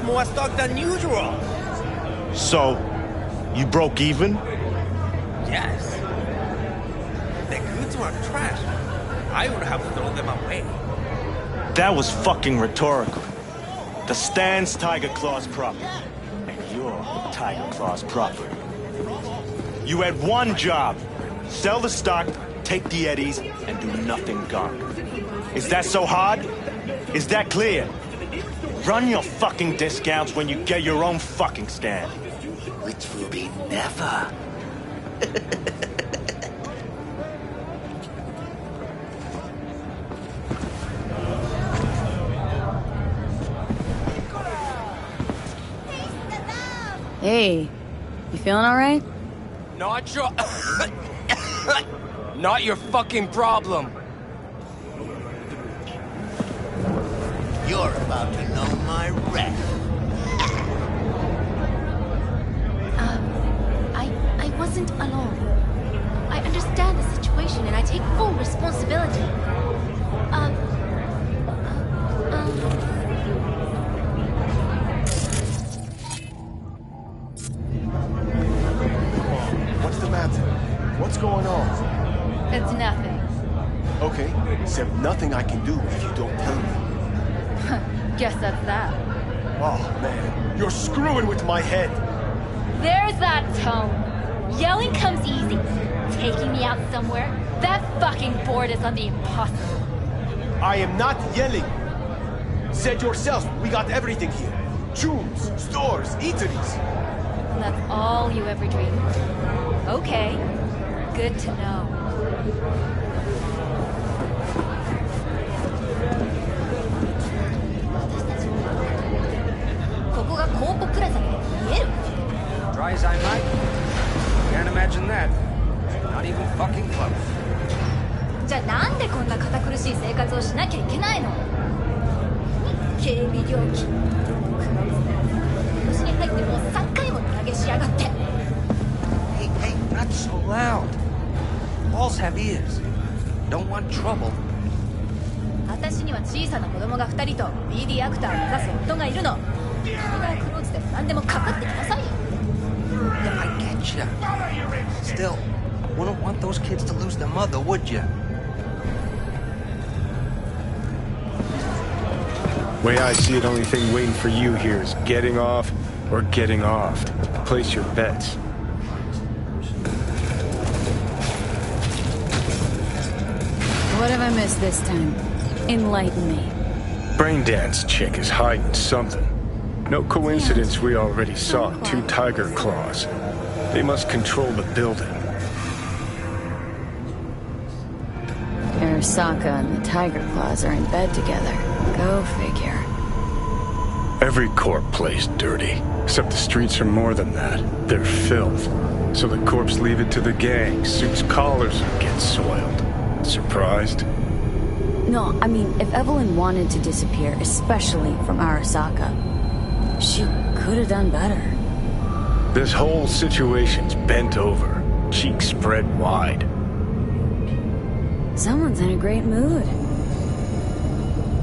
More stock than usual. So, you broke even? Yes. The goods were trash. I would have thrown them away. That was fucking rhetorical. The stand's Tiger Claw's property, and you're Tiger Claw's property. You had one job: sell the stock, take the eddies, and do nothing gunk. Is that so hard? Is that clear? Run your fucking discounts when you get your own fucking stand. Which will be never. Hey, you feeling alright? Not your... Not your fucking problem. You're about to know my wreck. I wasn't alone. I understand the situation and I take full responsibility. What's the matter? What's going on? It's nothing. Okay, except nothing I can do if you don't tell me. Guess that's that. Oh, man. You're screwing with my head. There's that tone. Yelling comes easy. Taking me out somewhere? That fucking board is on the impossible. I am not yelling. Said yourself, we got everything here. Tunes, stores, eateries. That's all you ever dreamed of. Okay. Good to know. Try as I might, can't imagine that. Not even fucking close. じゃあなんでこんな堅苦しい生活をしなきゃいけないの？警備料金。今年に入ってもう3回も値上げしやがって。Hey, hey, not so loud. Walls have ears. Don't want trouble. 私には小さな子供が2人と BD アクターを目指す夫がいるの。君がクローズでも何でもかかってきなさいよ。Yeah, I get ya. Still, wouldn't want those kids to lose their mother, would ya? Way I see it, only thing waiting for you here is getting off or getting offed. Place your bets. What have I missed this time? Enlighten me. Braindance chick is hiding something. No coincidence we already saw 2 Tiger Claws. They must control the building. Arasaka and the Tiger Claws are in bed together. Go figure. Every corp plays dirty, except the streets are more than that. They're filth. So the corps leave it to the gang. Suits collars get soiled. Surprised? No, I mean, if Evelyn wanted to disappear, especially from Arasaka, she could have done better. This whole situation's bent over, cheeks spread wide. Someone's in a great mood.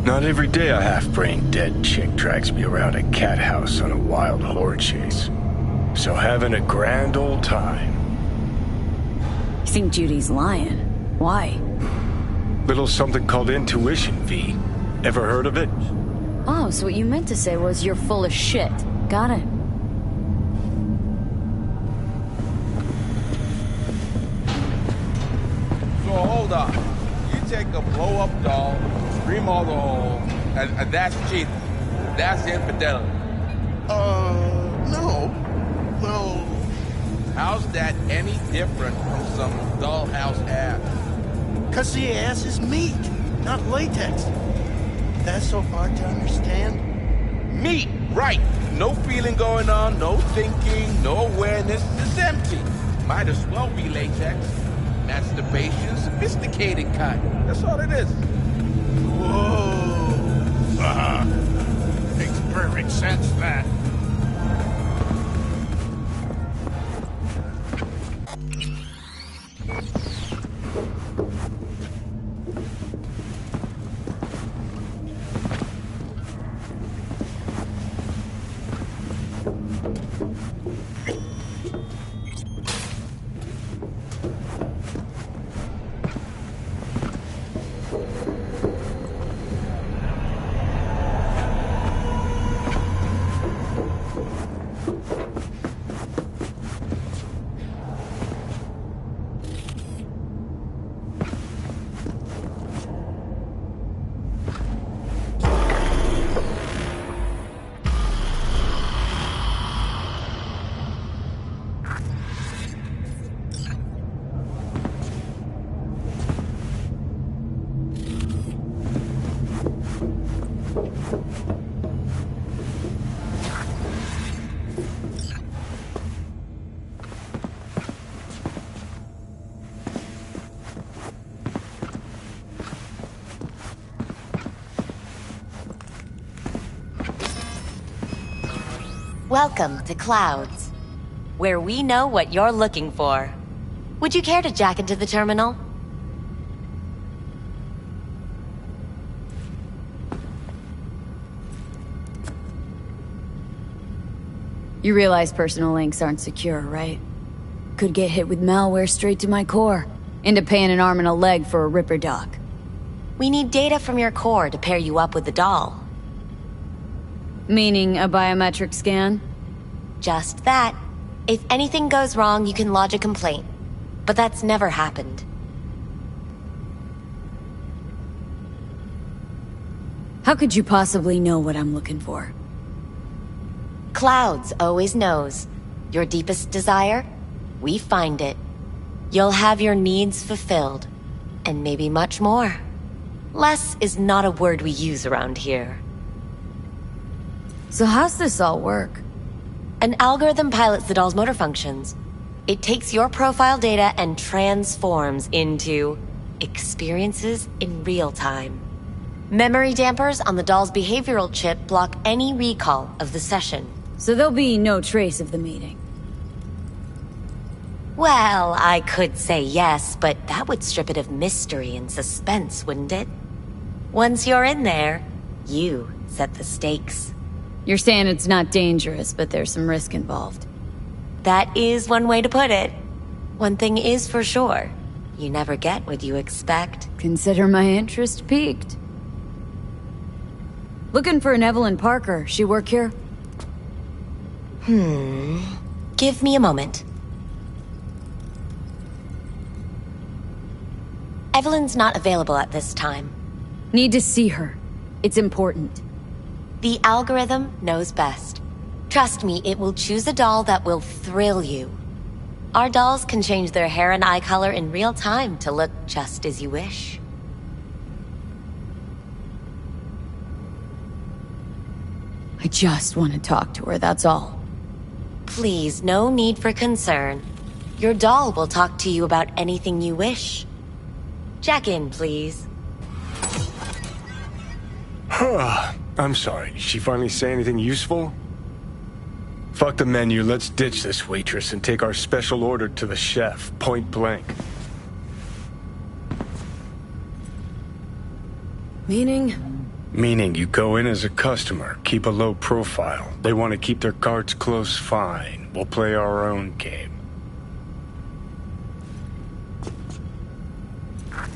Not every day a half-brained dead chick drags me around a cat house on a wild horror chase. So having a grand old time. You think Judy's lying? Why? Little something called intuition, V. Ever heard of it? Oh, so what you meant to say was you're full of shit. Got it. So hold on. You take a blow-up doll, scream all the hole, and that's cheating. That's infidelity. No. Well... How's that any different from some dollhouse ass? 'Cause the ass is meat, not latex. That's so hard to understand. Meat, right. No feeling going on, no thinking, no awareness. It's empty. Might as well be latex. Masturbation, sophisticated kind. That's all it is. Whoa. Makes perfect sense, that. Welcome to Clouds, where we know what you're looking for. Would you care to jack into the terminal? You realize personal links aren't secure, right? Could get hit with malware straight to my core. End up paying an arm and a leg for a Ripper doc. We need data from your core to pair you up with the doll. Meaning a biometric scan? Just that. If anything goes wrong, you can lodge a complaint. But that's never happened. How could you possibly know what I'm looking for? Clouds always knows. Your deepest desire? We find it. You'll have your needs fulfilled. And maybe much more. Less is not a word we use around here. So how's this all work? An algorithm pilots the doll's motor functions. It takes your profile data and transforms into experiences in real time. Memory dampers on the doll's behavioral chip block any recall of the session. So there'll be no trace of the meeting. Well, I could say yes, but that would strip it of mystery and suspense, wouldn't it? Once you're in there, you set the stakes. You're saying it's not dangerous, but there's some risk involved. That is one way to put it. One thing is for sure. You never get what you expect. Consider my interest piqued. Looking for an Evelyn Parker. She work here? Give me a moment. Evelyn's not available at this time. Need to see her. It's important. The algorithm knows best. Trust me, it will choose a doll that will thrill you. Our dolls can change their hair and eye color in real time to look just as you wish. I just want to talk to her, that's all. Please, no need for concern. Your doll will talk to you about anything you wish. Jack in, please. I'm sorry, did she finally say anything useful? Fuck the menu, let's ditch this waitress and take our special order to the chef, point blank. Meaning? Meaning you go in as a customer, keep a low profile. They want to keep their cards close, fine. We'll play our own game.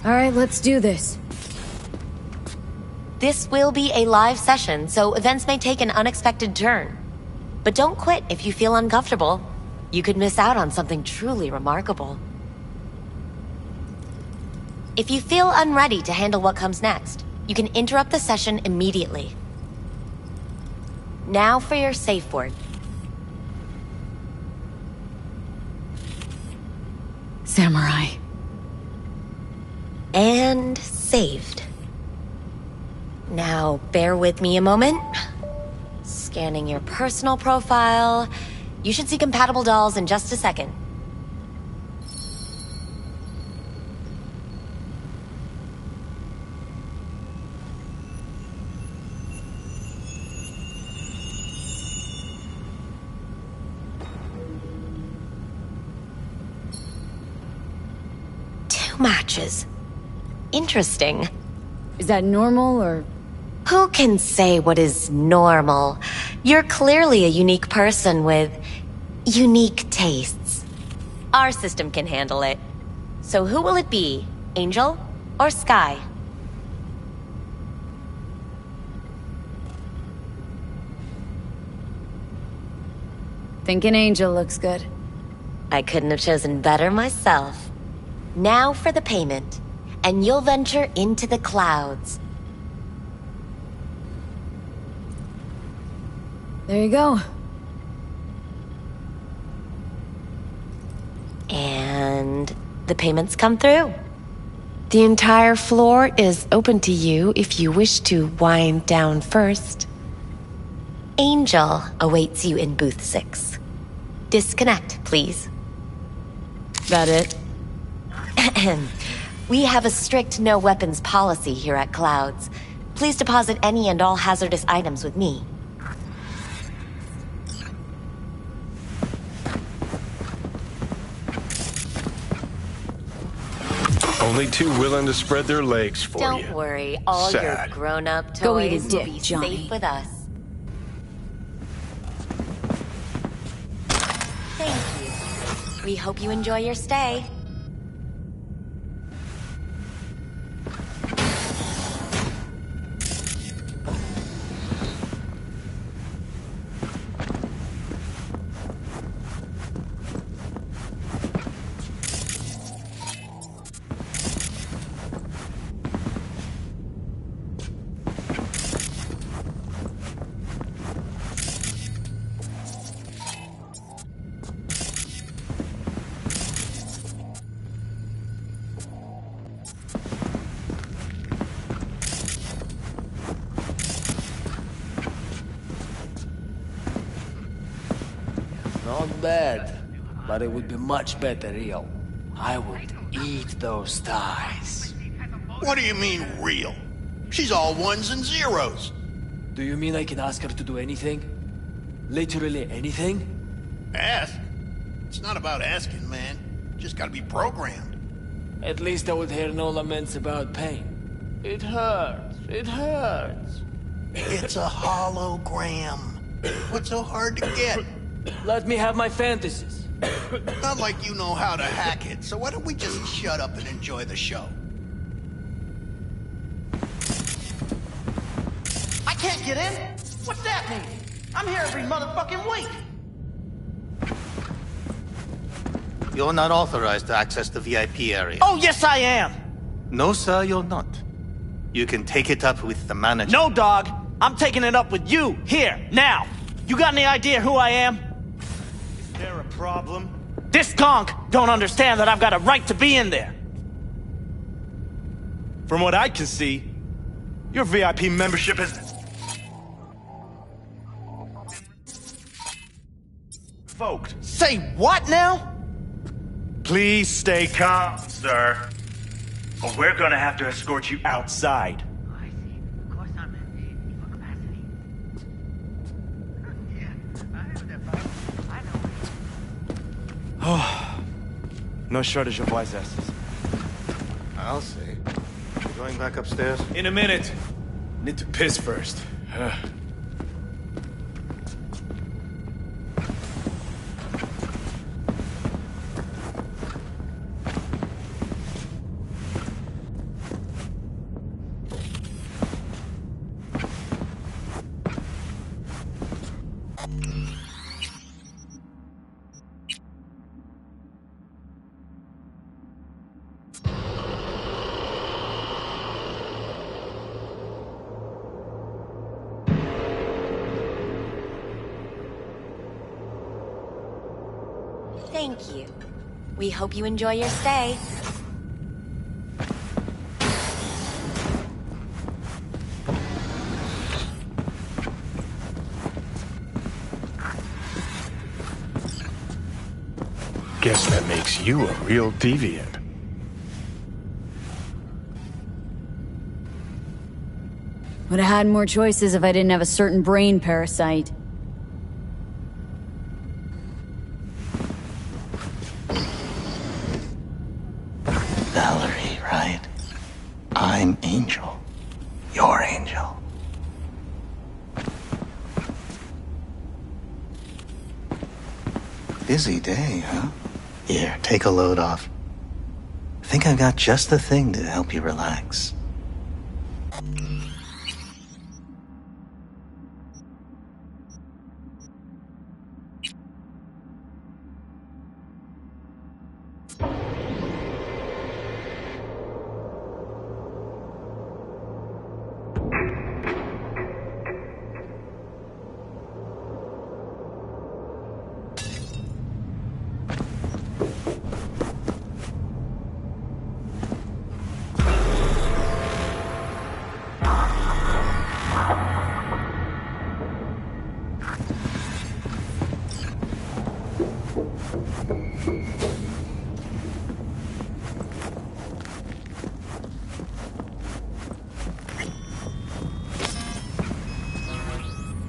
Alright, let's do this. This will be a live session, so events may take an unexpected turn. But don't quit if you feel uncomfortable. You could miss out on something truly remarkable. If you feel unready to handle what comes next, you can interrupt the session immediately. Now for your safe word. Samurai. And saved. Now, bear with me a moment. Scanning your personal profile. You should see compatible dolls in just a second. matches. Interesting. Is that normal, or...? Who can say what is normal? You're clearly a unique person with unique tastes. Our system can handle it. So who will it be? Angel or Sky? Thinking Angel looks good. I couldn't have chosen better myself. Now for the payment, and you'll venture into the clouds. There you go. And the payments come through. The entire floor is open to you if you wish to wind down first. Angel awaits you in booth 6. Disconnect, please. That it? We have a strict no weapons policy here at Clouds. Please deposit any and all hazardous items with me. Only two willing to spread their legs for you. Don't worry, all your Sad. grown-up toys Go eat a will dick, be Johnny. safe with us. Thank you. We hope you enjoy your stay. Not bad, but it would be much better real. I would eat those thighs. What do you mean, real? She's all ones and zeros. Do you mean I can ask her to do anything? Literally anything? Ask? It's not about asking, man. Just gotta be programmed. At least I would hear no laments about pain. It hurts. It hurts. It's a hologram. What's so hard to get? Let me have my fantasies. Not like you know how to hack it, so why don't we just shut up and enjoy the show? I can't get in? What's that mean? I'm here every motherfucking week. You're not authorized to access the VIP area. Oh, yes I am. No, sir, you're not. You can take it up with the manager. No, dog. I'm taking it up with you, here, now. You got any idea who I am? Is there a problem? This conch don't understand that I've got a right to be in there. From what I can see, your VIP membership is... revoked. Say what now? Please stay calm, sir. Or we're gonna have to escort you outside. No shortage of wise asses. I'll see. You going back upstairs? In a minute. Need to piss first. Thank you. We hope you enjoy your stay. Guess that makes you a real deviant. Would have had more choices if I didn't have a certain brain parasite. Valerie. I'm Angel. Your Angel. Busy day, huh? Here, take a load off. I think I've got just the thing to help you relax.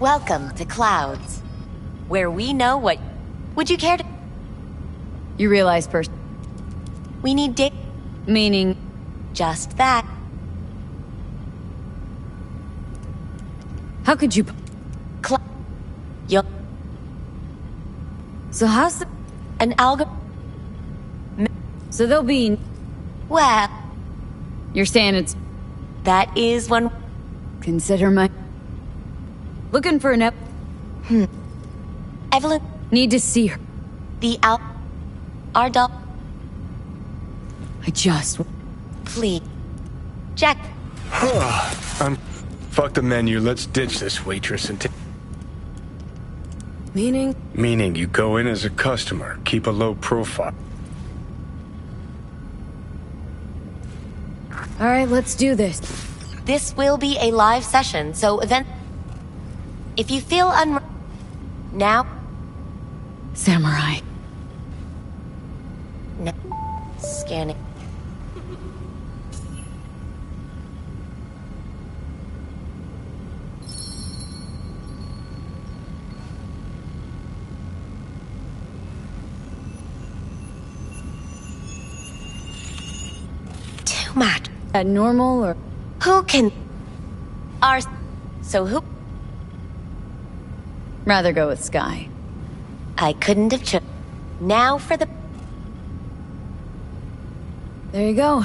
Welcome to Clouds, where we know what... Would you care to... You realize We need data. Meaning? Just that. How could you... Yup. So how's the... An algorithm... So there'll be... Well... You're saying it's... That is one... Consider my... Looking for an Evelyn... Need to see her. Our dog... I just... Please. Jack. Fuck the menu, let's ditch this waitress and Meaning? Meaning you go in as a customer, keep a low profile. Alright, let's do this. This will be a live session, so if you feel now... Samurai. No. Scanning. Too much. At normal or... Who can... So who... Rather go with Sky. I couldn't have chosen. Now for the... There you go.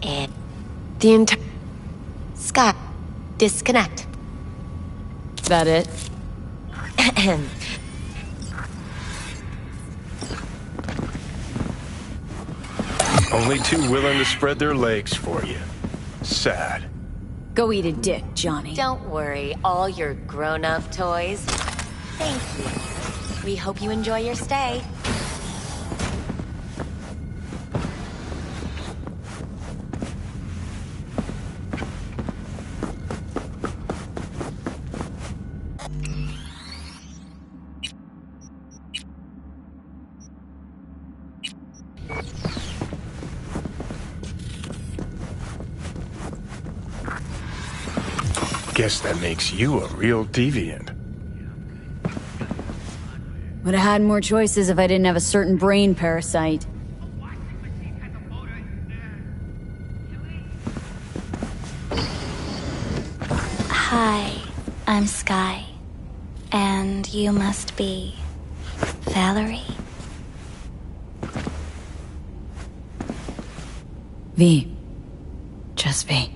And... The entire... Scott. Disconnect. That it? Only two willing to spread their legs for you. Sad. Go eat a dick, Johnny. Don't worry, all your grown-up toys. Thank you. We hope you enjoy your stay. Guess that makes you a real deviant. Would have had more choices if I didn't have a certain brain parasite. Hi, I'm Sky. And you must be... Valerie? V. Just V.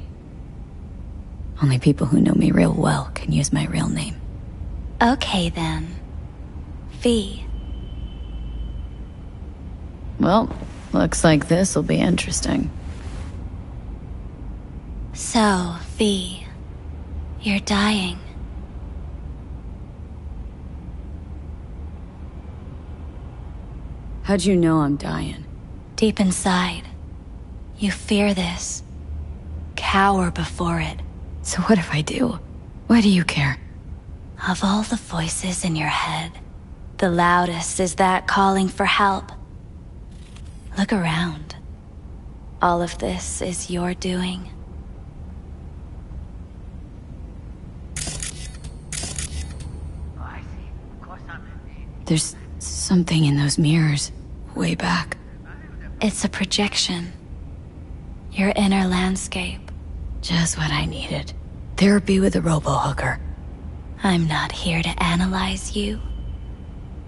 Only people who know me real well can use my real name. Okay then. V. Well, looks like this'll be interesting. So, V. You're dying. How'd you know I'm dying? Deep inside, you fear this. Cower before it. So what if I do? Why do you care? Of all the voices in your head, the loudest is that calling for help. Look around. All of this is your doing. There's something in those mirrors, way back. It's a projection. Your inner landscape. Just what I needed. Therapy with a robo-hooker. I'm not here to analyze you.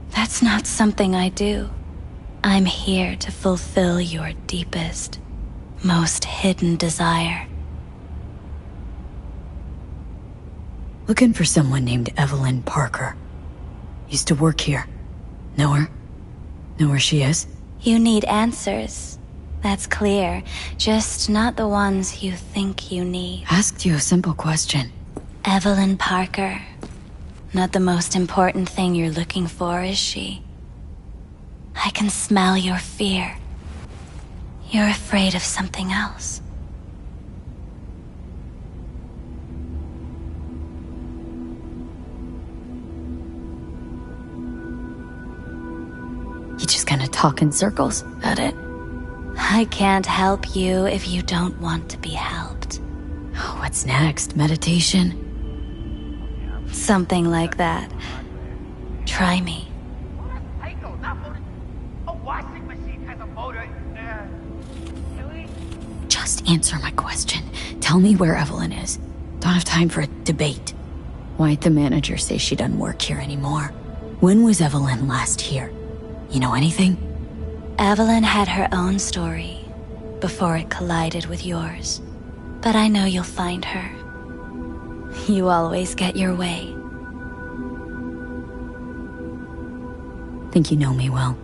That's not something I do. I'm here to fulfill your deepest, most hidden desire. Looking for someone named Evelyn Parker. Used to work here. Know her? Know where she is? You need answers. That's clear. Just not the ones you think you need. Asked you a simple question. Evelyn Parker. Not the most important thing you're looking for, is she? I can smell your fear. You're afraid of something else. You just gonna talk in circles about it? I can't help you if you don't want to be helped. What's next? Meditation? Something like that. Try me. Just answer my question. Tell me where Evelyn is. Don't have time for a debate. Why'd the manager say she doesn't work here anymore? When was Evelyn last here? You know anything? Evelyn had her own story before it collided with yours. But I know you'll find her. You always get your way. Think you know me well.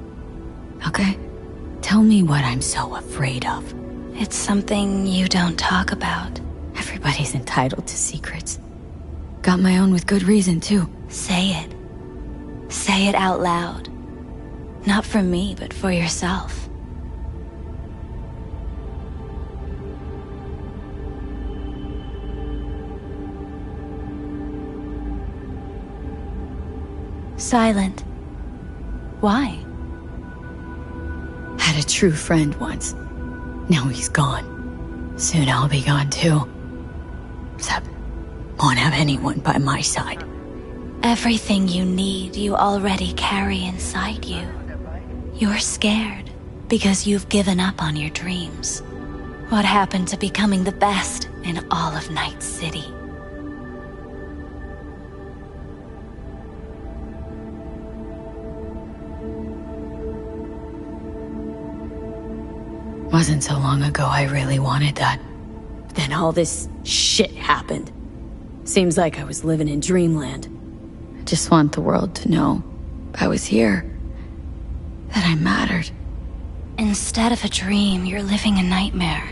Okay? Tell me what I'm so afraid of. It's something you don't talk about. Everybody's entitled to secrets. Got my own with good reason, too. Say it. Say it out loud. Not for me, but for yourself. Silent. Why? Had a true friend once. Now he's gone. Soon I'll be gone too. Except, won't have anyone by my side. Everything you need, you already carry inside you. You're scared because you've given up on your dreams. What happened to becoming the best in all of Night City? Wasn't so long ago I really wanted that. But then all this shit happened. Seems like I was living in dreamland. I just want the world to know I was here. That I mattered. Instead of a dream, you're living a nightmare.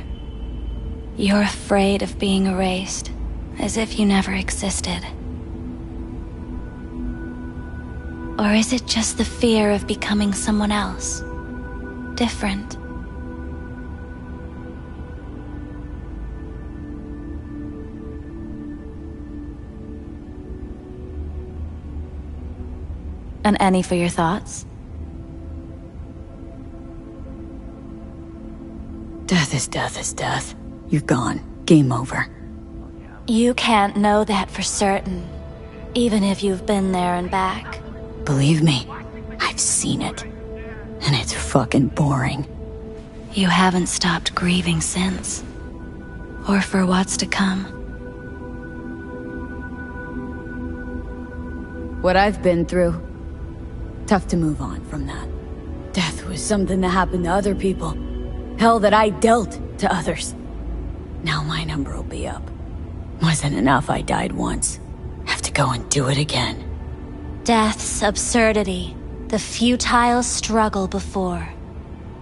You're afraid of being erased, as if you never existed. Or is it just the fear of becoming someone else? Different? An any for your thoughts? Death is death is death. You're gone. Game over. You can't know that for certain, even if you've been there and back. Believe me, I've seen it. And it's fucking boring. You haven't stopped grieving since. Or for what's to come. What I've been through, tough to move on from that. Death was something that happened to other people. Hell that I dealt to others. Now my number will be up. Wasn't enough I died once. Have to go and do it again. Death's absurdity, the futile struggle before.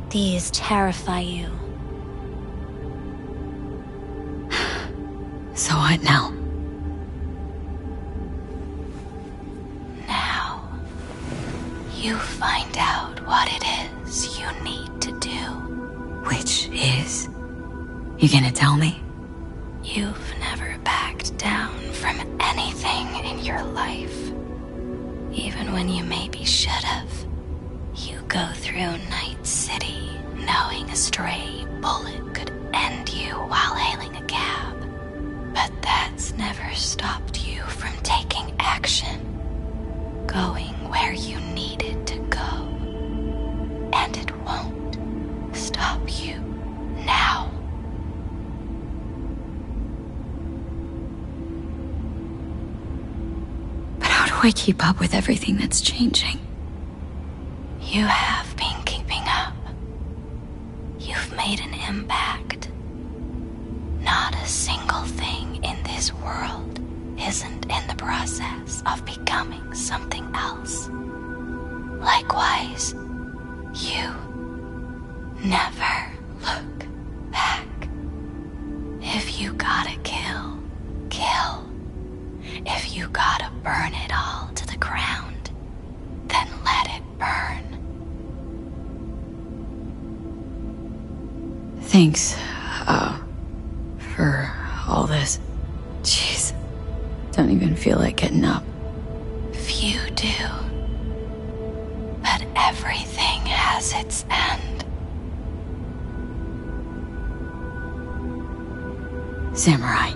These terrify you. So what now? Now, you find out what it is you need to do. Which is? You gonna tell me? You've never backed down from anything in your life. Even when you maybe should have. You go through Night City knowing a stray bullet could end you while hailing a cab. But that's never stopped you from taking action. Going where you needed to go. And it won't stop. stop you now. But how do I keep up with everything that's changing? You have been keeping up. You've made an impact. Not a single thing in this world isn't in the process of becoming something else. Likewise, you never look back. If you gotta kill, kill. If you gotta burn it all to the ground, then let it burn. Thanks, for all this. Jeez, don't even feel like getting up. Few do. But everything has its end. Samurai.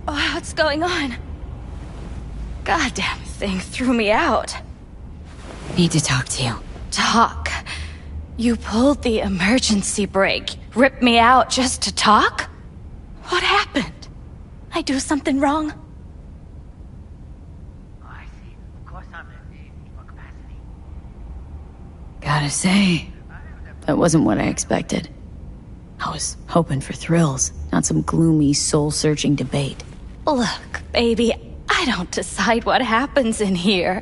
Oh, what's going on? Goddamn thing threw me out. Need to talk to you. Talk? You pulled the emergency brake, ripped me out just to talk? What happened? I do something wrong? Gotta say, that wasn't what I expected. I was hoping for thrills, not some gloomy, soul-searching debate. Look, baby, I don't decide what happens in here.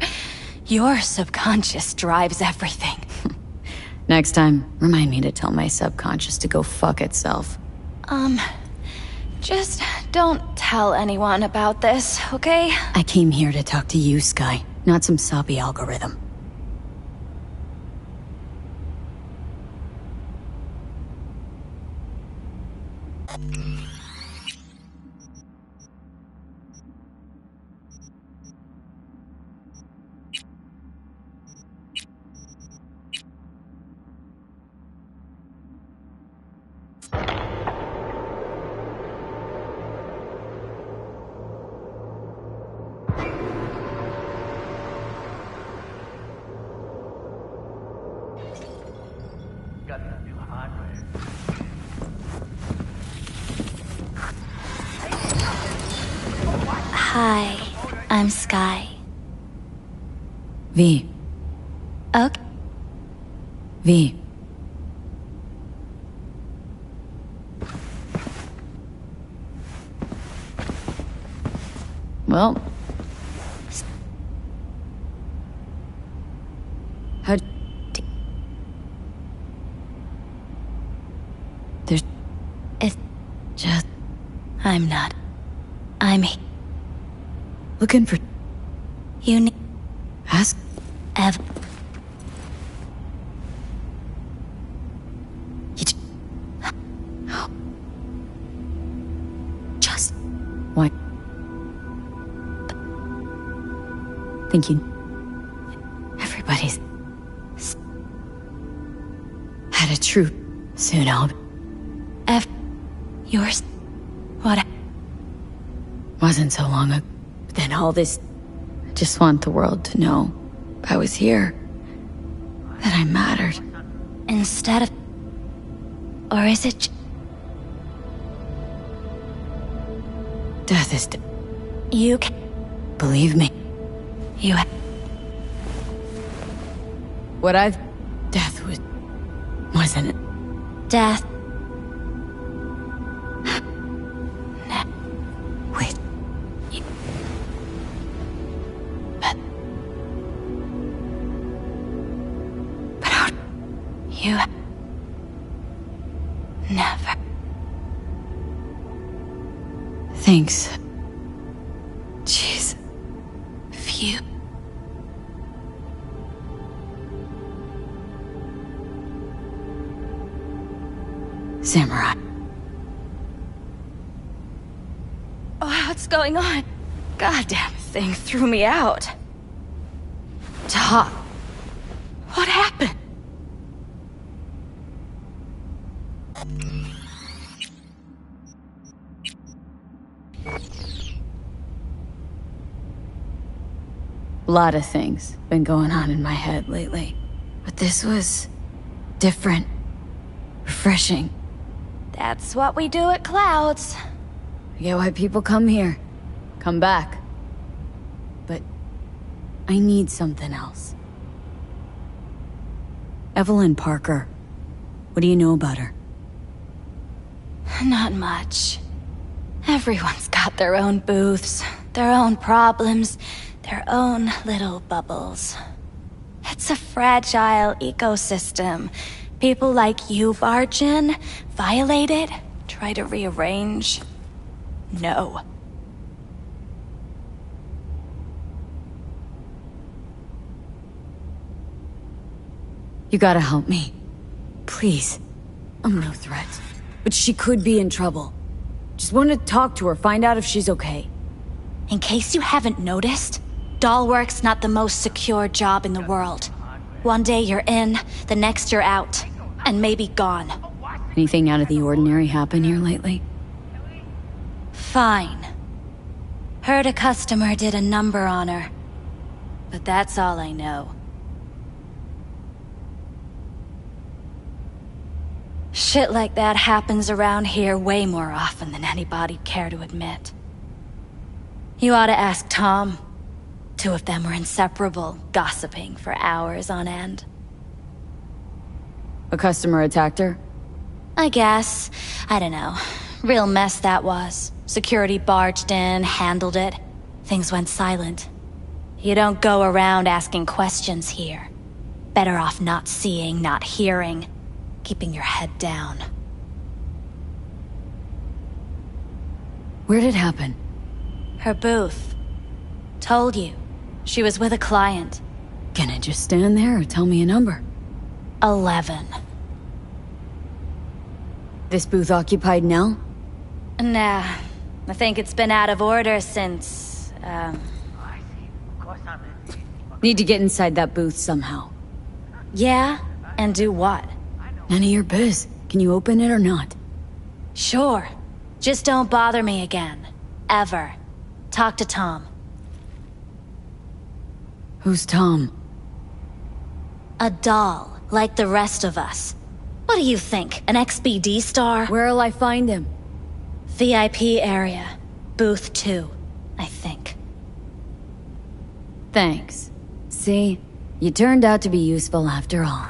Your subconscious drives everything. Next time, remind me to tell my subconscious to go fuck itself. Just don't tell anyone about this, okay? I came here to talk to you, Sky, not some soppy algorithm. Hi, I'm Sky. V. Okay. V. Well... How... There's... It's just... I'm not... I'm... looking for... You need... Ask... Ev... Just... Why? Thinking... Everybody's... Had a truth. Soon I'll... Ev... Yours... What... Wasn't so long ago. But then all this... I just want the world to know I was here. That I mattered. Instead of... Or is it... Death is... You can... Believe me. You... What I've... Death was... Wasn't it? Death... Wait. But how... You... Never... Thanks. Jeez. Few... Samurai. Oh, what's going on? Goddamn thing threw me out. Talk. What happened? A lot of things been going on in my head lately. But this was different. Refreshing. That's what we do at Clouds. I get why people come here. Come back. But I need something else. Evelyn Parker. What do you know about her? Not much. Everyone's got their own booths, their own problems, their own little bubbles. It's a fragile ecosystem. People like you barge in, violate it, try to rearrange. No. You gotta help me. Please. I'm no threat. But she could be in trouble. Just want to talk to her, find out if she's okay. In case you haven't noticed, doll work's not the most secure job in the world. One day you're in, the next you're out. And maybe gone. Anything out of the ordinary happen here lately? Fine. Heard a customer did a number on her. But that's all I know. Shit like that happens around here way more often than anybody'd care to admit. You ought to ask Tom. Two of them were inseparable, gossiping for hours on end. A customer attacked her? I guess. I don't know. Real mess that was. Security barged in, handled it. Things went silent. You don't go around asking questions here. Better off not seeing, not hearing. Keeping your head down. Where'd it happen? Her booth. Told you. She was with a client. Can I just stand there or tell me a number? 11. This booth occupied now? Nah. I think it's been out of order since, Need to get inside that booth somehow. Yeah? And do what? None of your biz. Can you open it or not? Sure. Just don't bother me again. Ever. Talk to Tom. Who's Tom? A doll, like the rest of us. What do you think, an XBD star? Where'll I find him? VIP area. Booth 2, I think. Thanks. See? You turned out to be useful after all.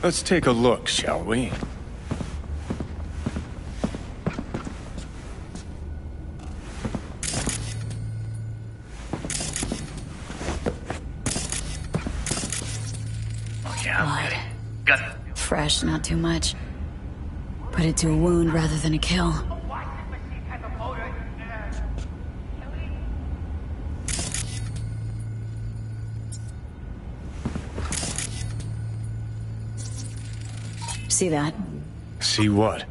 Let's take a look, shall we? Blood. Fresh, not too much. Put it to a wound rather than a kill. See that? See what?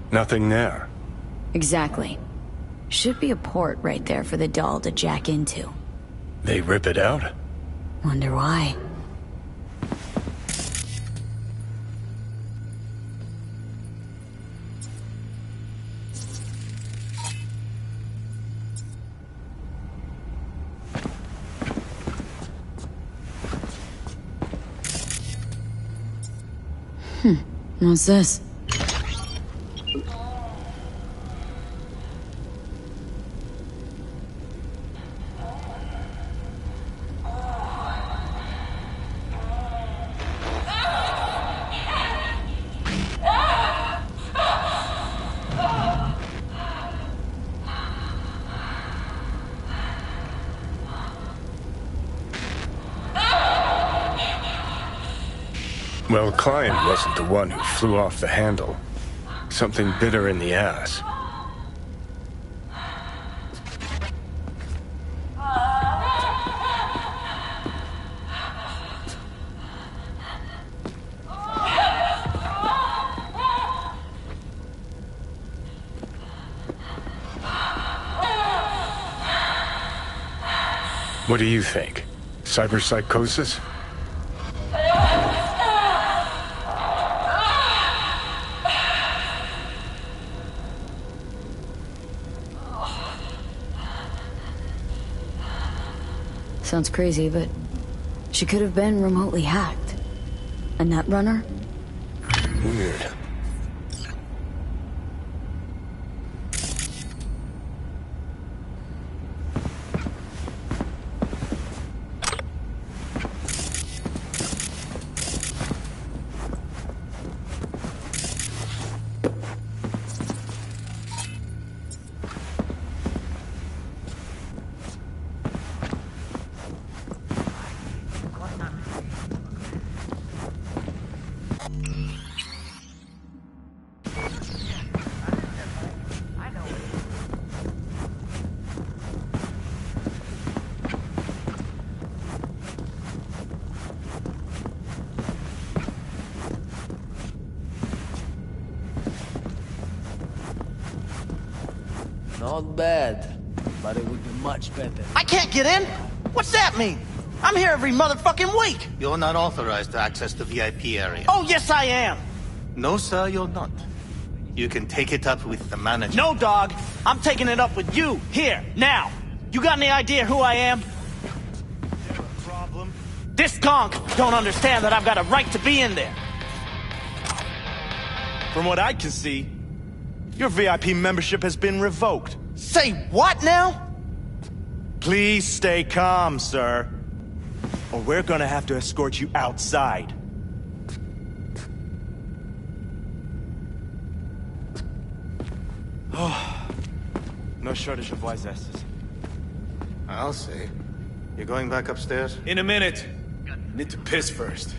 Nothing there. Exactly. Should be a port right there for the doll to jack into. They rip it out? Wonder why. What's this? Well, Client wasn't the one who flew off the handle. Something bit her in the ass. What do you think? Cyberpsychosis? Sounds crazy, but she could have been remotely hacked. And that runner? Weird. Not bad, but it would be much better. I can't get in? What's that mean? I'm here every motherfucking week. You're not authorized to access the VIP area. Oh, yes, I am. No, sir, you're not. You can take it up with the manager. No, dog. I'm taking it up with you, here, now. You got any idea who I am? Problem? This gonk don't understand that I've got a right to be in there. From what I can see, your VIP membership has been revoked. Say what now? Please stay calm, sir. Or we're gonna have to escort you outside. Oh, no shortage of wise asses. I'll say. You're going back upstairs? In a minute. Need to piss first.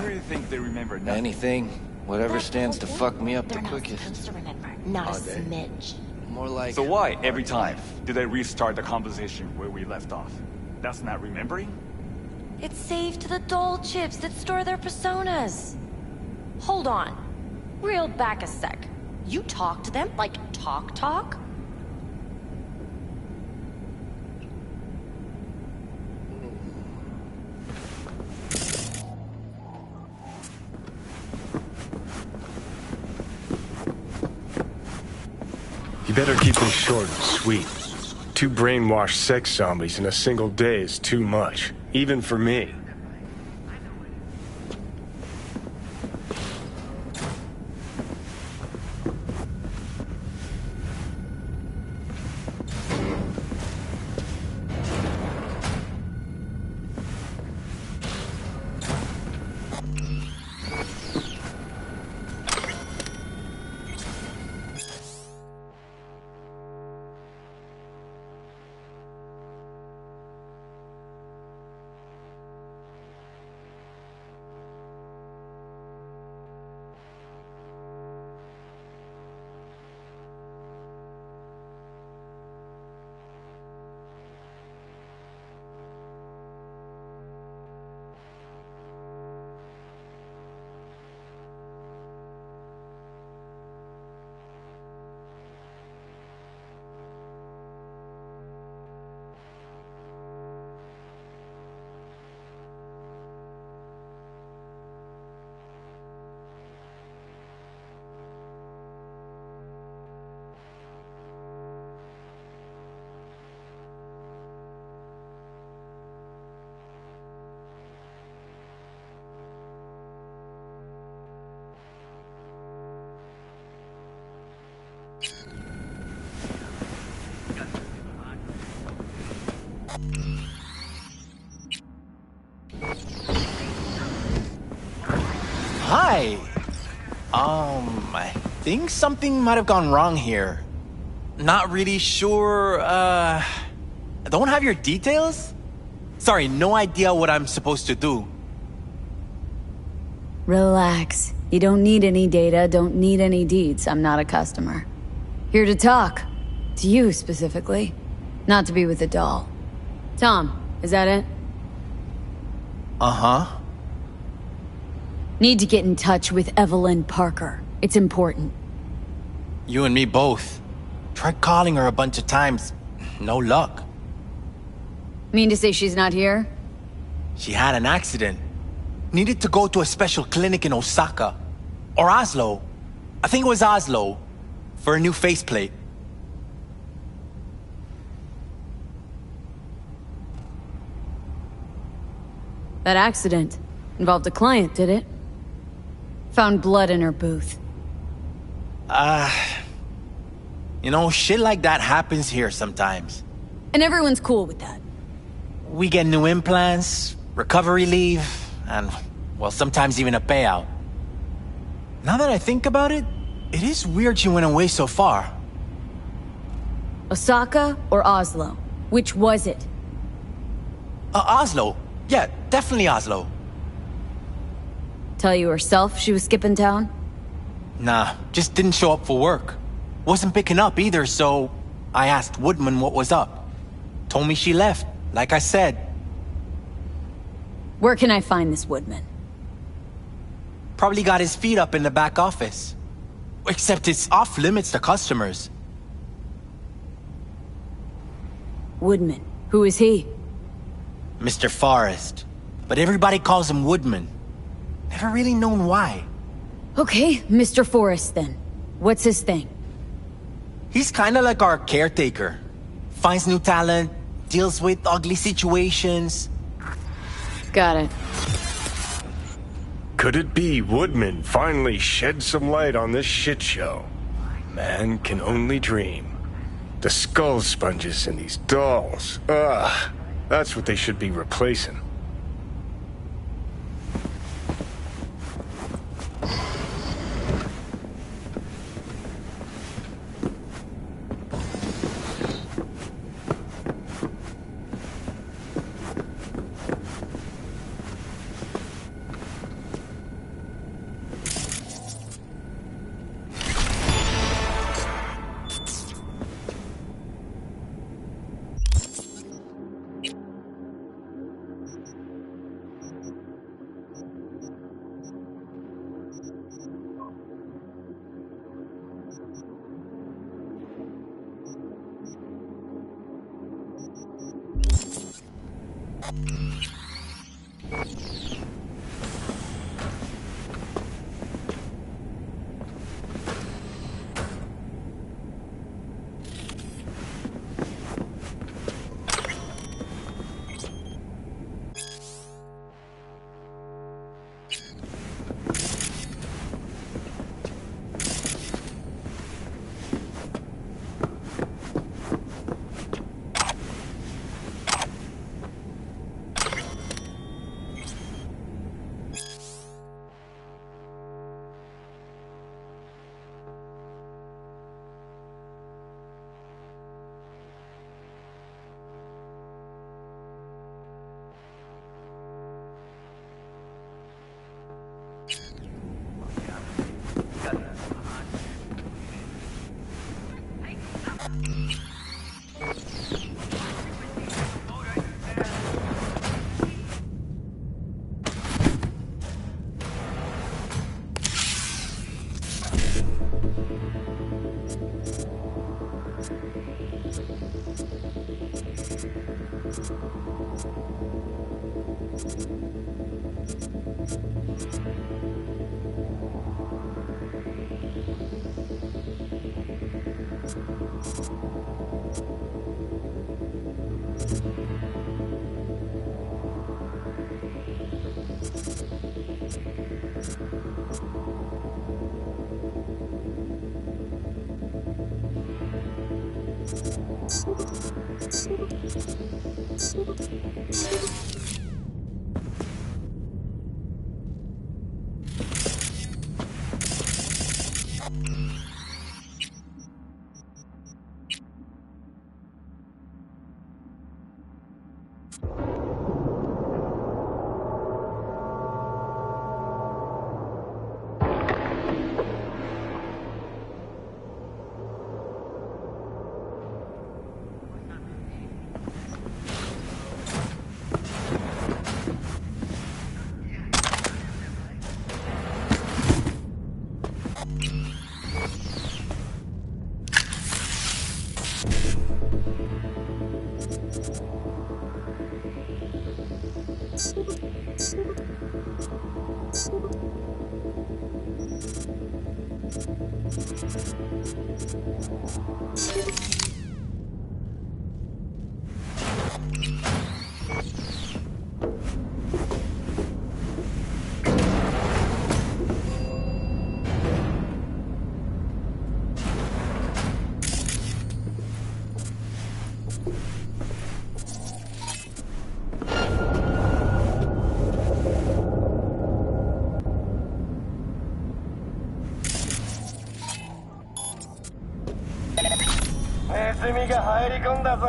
do you think they remember nothing? Anything. Whatever stands to fuck me up the They're not quickest. supposed to remember. Not a Are they? smidge. More like... So why, every time, do they restart the conversation where we left off? That's not remembering? It's saved to the doll chips that store their personas. Hold on. Reel back a sec. You talk to them? Like, talk? You better keep this short and sweet. 2 brainwashed sex zombies in a single day is too much, even for me. Hi. I think something might have gone wrong here. Not really sure, don't have your details? Sorry, no idea what I'm supposed to do. Relax. You don't need any data, don't need any deeds. I'm not a customer. Here to talk. To you, specifically. Not to be with a doll. Tom, is that it? Uh-huh. Need to get in touch with Evelyn Parker. It's important. You and me both. Tried calling her a bunch of times. No luck. Mean to say she's not here? She had an accident. Needed to go to a special clinic in Osaka. Or Oslo. I think it was Oslo. For a new faceplate. That accident involved a client, did it? Found blood in her booth. You know, shit like that happens here sometimes. And everyone's cool with that. We get new implants, recovery leave, and, well, sometimes even a payout. Now that I think about it, it is weird she went away so far. Osaka or Oslo? Which was it? Oslo. Yeah, definitely Oslo. Tell you herself she was skipping town? Nah, just didn't show up for work. Wasn't picking up either, so I asked Woodman what was up. Told me she left, like I said. Where can I find this Woodman? Probably got his feet up in the back office. Except it's off limits to customers. Woodman. Who is he? Mr. Forrest. But everybody calls him Woodman. Never really known why. Okay, Mr. Forrest then. What's his thing? He's kinda like our caretaker. Finds new talent, deals with ugly situations. Got it. Could it be Woodman finally shed some light on this shit show? Man can only dream. The skull sponges in these dolls. Ugh. That's what they should be replacing. ネズミが入り込んだぞ。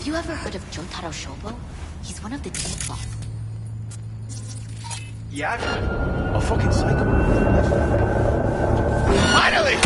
you ever heard of Jotaro Shobo? He's one of the T-Claws. Yeah, I've heard. A fucking psycho. Finally!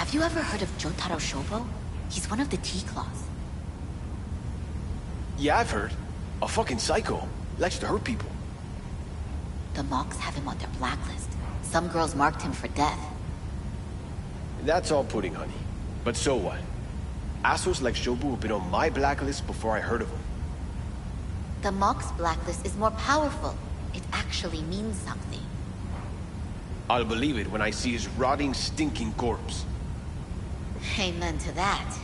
Have you ever heard of Jotaro Shobo? He's one of the T-Claws. Yeah, I've heard. A fucking psycho. Likes to hurt people. The Mox have him on their blacklist. Some girls marked him for death. That's all pudding, honey. But so what? Assholes like Shobu have been on my blacklist before I heard of him. The Mox blacklist is more powerful. It actually means something. I'll believe it when I see his rotting, stinking corpse. Amen to that.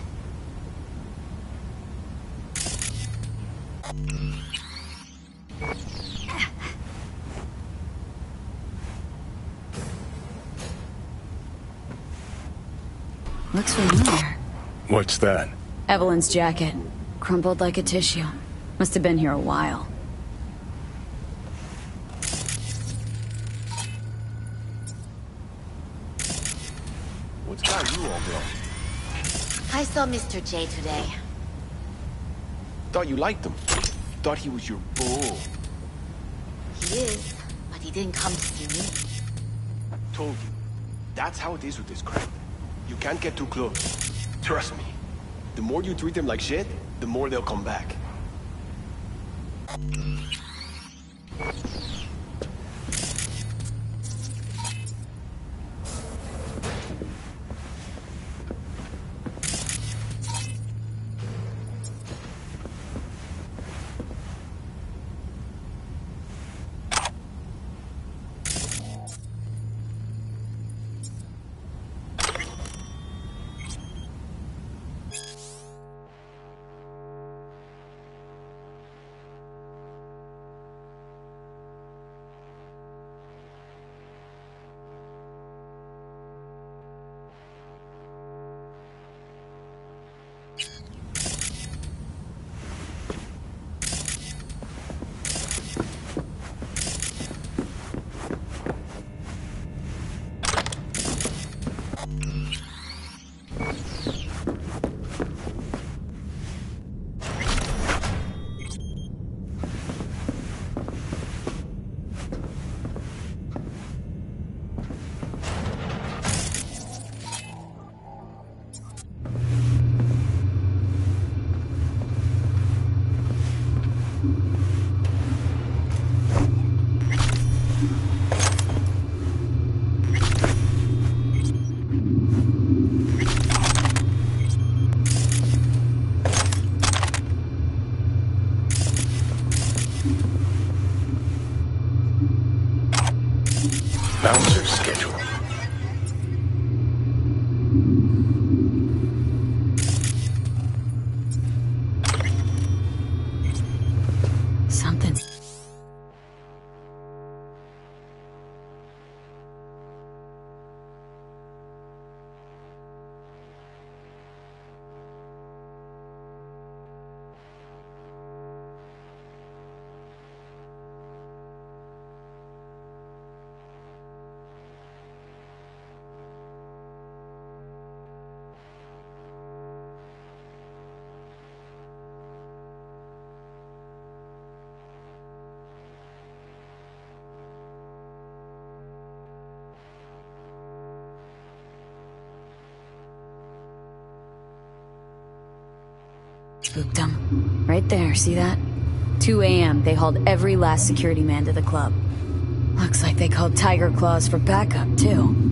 Looks familiar. What's that? Evelyn's jacket. Crumpled like a tissue. Must have been here a while. What's got you all, bro? I saw Mr. J today. Thought you liked him. Thought he was your bull. He is, but he didn't come to see me. Told you. That's how it is with this crap. You can't get too close. Trust me. The more you treat them like shit, the more they'll come back. Bouncer schedule. Something. spooked them. Right there, see that? 2 a.m., they hauled every last security man to the club. Looks like they called Tiger Claws for backup, too.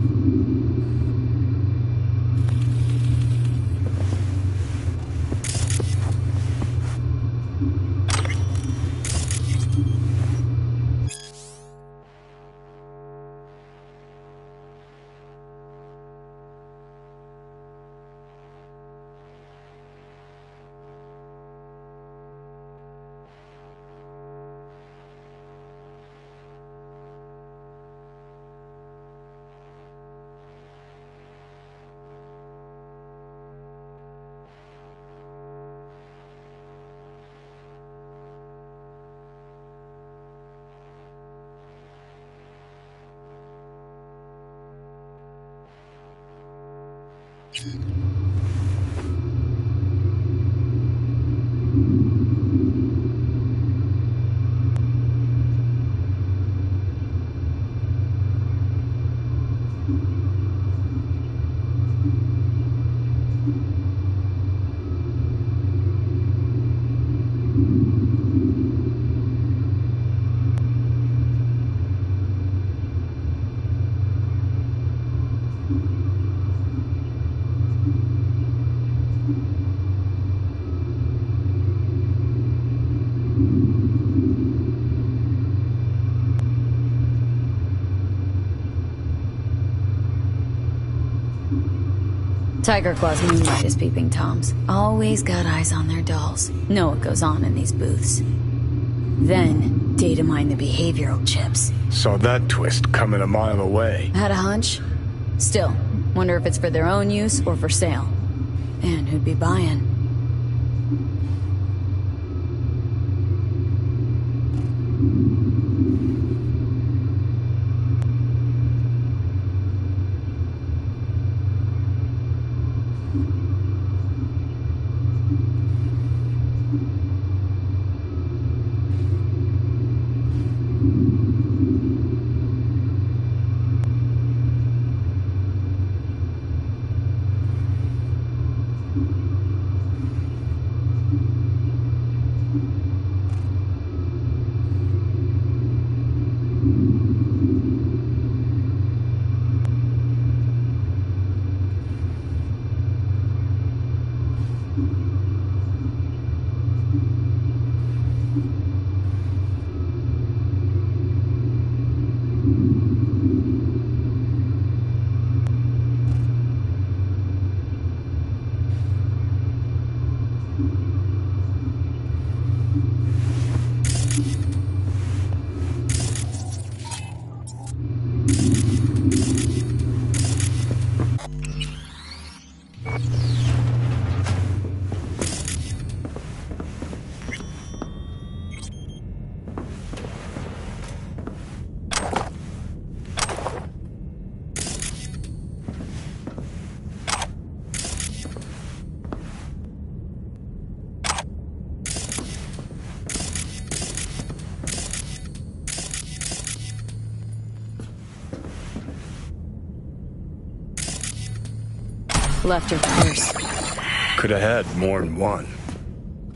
Tiger Claw's moonlight is peeping Toms. Always got eyes on their dolls. Know what goes on in these booths. Then, data mine the behavioral chips. Saw that twist coming a mile away. Had a hunch? Still, wonder if it's for their own use or for sale. And who'd be buying? Left her purse. Could have had more than one.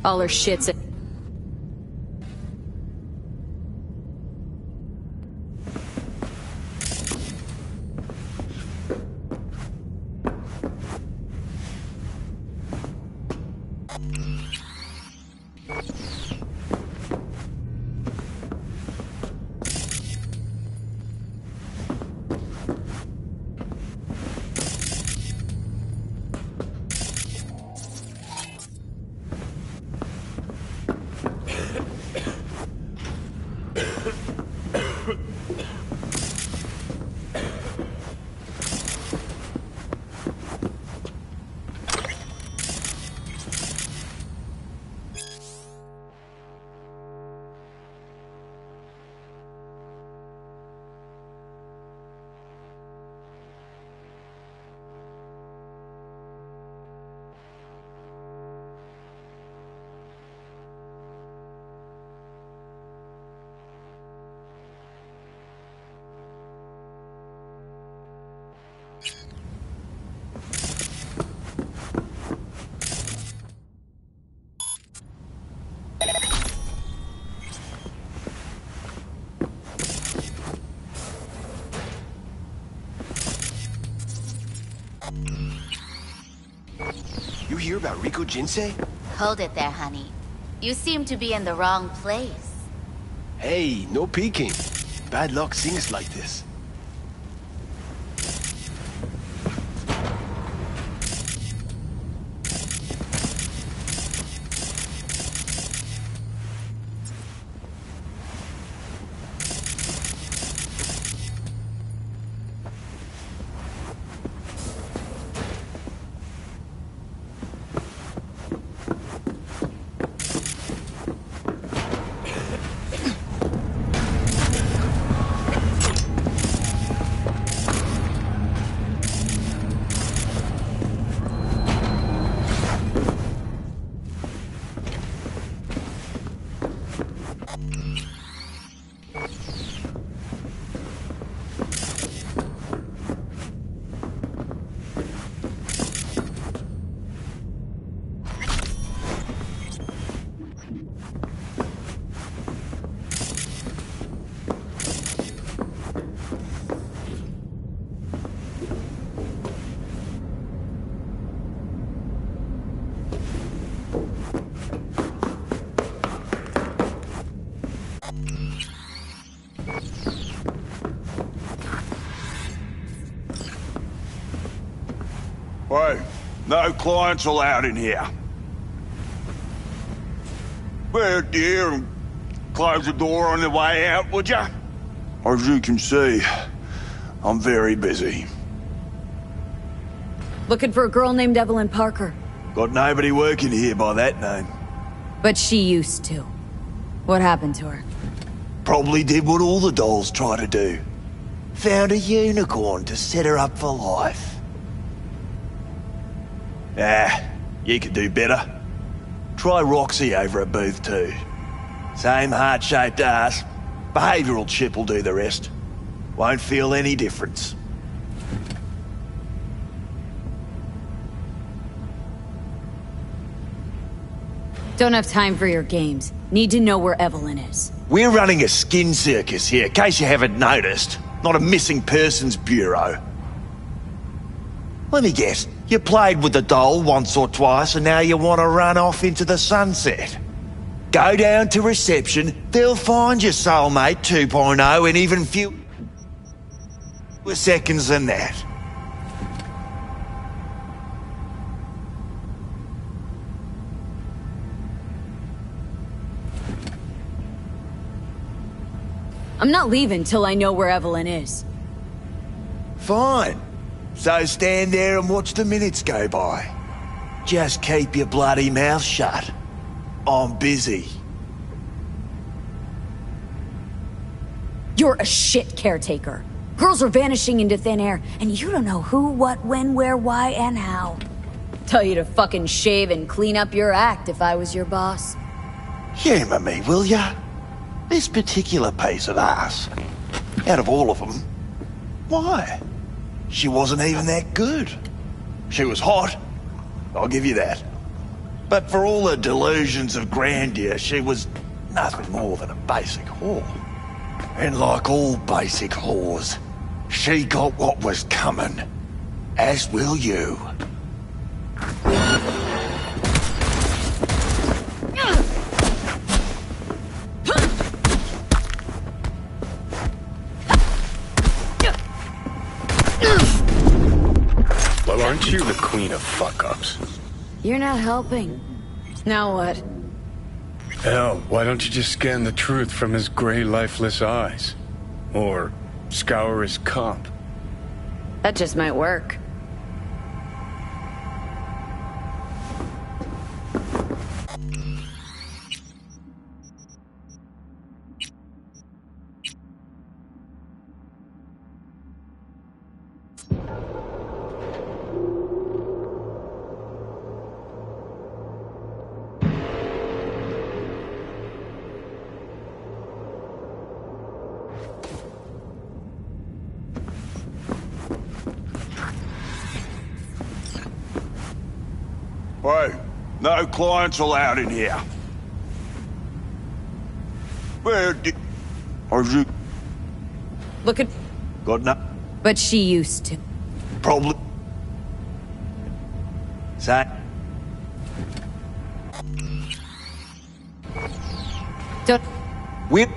All her shit's You hear about Rico Jinsei? Hold it there, honey. You seem to be in the wrong place. Hey, no peeking. Bad luck seeing us like this. Hey, no clients allowed in here. Well, dear, and close the door on the way out, would ya? As you can see, I'm very busy. Looking for a girl named Evelyn Parker. Got nobody working here by that name. But she used to. What happened to her? Probably did what all the dolls try to do. Found a unicorn to set her up for life. You could do better. Try Roxy over at Booth 2. Same heart-shaped ass. Behavioural chip will do the rest. Won't feel any difference. Don't have time for your games. Need to know where Evelyn is. We're running a skin circus here, in case you haven't noticed. Not a missing persons bureau. Let me guess. You played with the doll once or twice and now you want to run off into the sunset. Go down to reception, they'll find your soulmate 2.0 in even fewer seconds than that. I'm not leaving till I know where Evelyn is. Fine. So stand there and watch the minutes go by. Just keep your bloody mouth shut. I'm busy. You're a shit caretaker. Girls are vanishing into thin air, and you don't know who, what, when, where, why, and how. Tell you to fucking shave and clean up your act if I was your boss. Humour me, will ya? This particular piece of ass, out of all of them, why? She wasn't even that good. She was hot, I'll give you that. But for all her delusions of grandeur, she was nothing more than a basic whore. And like all basic whores, she got what was coming. As will you. Well, aren't you the queen of fuck-ups? You're not helping. Now what? Hell, why don't you just scan the truth from his gray, lifeless eyes? Or scour his comp? That just might work. Hey, no clients allowed in here. Where are you? Look at... Got no... But she used to. Probably... Say... Don't... Whip.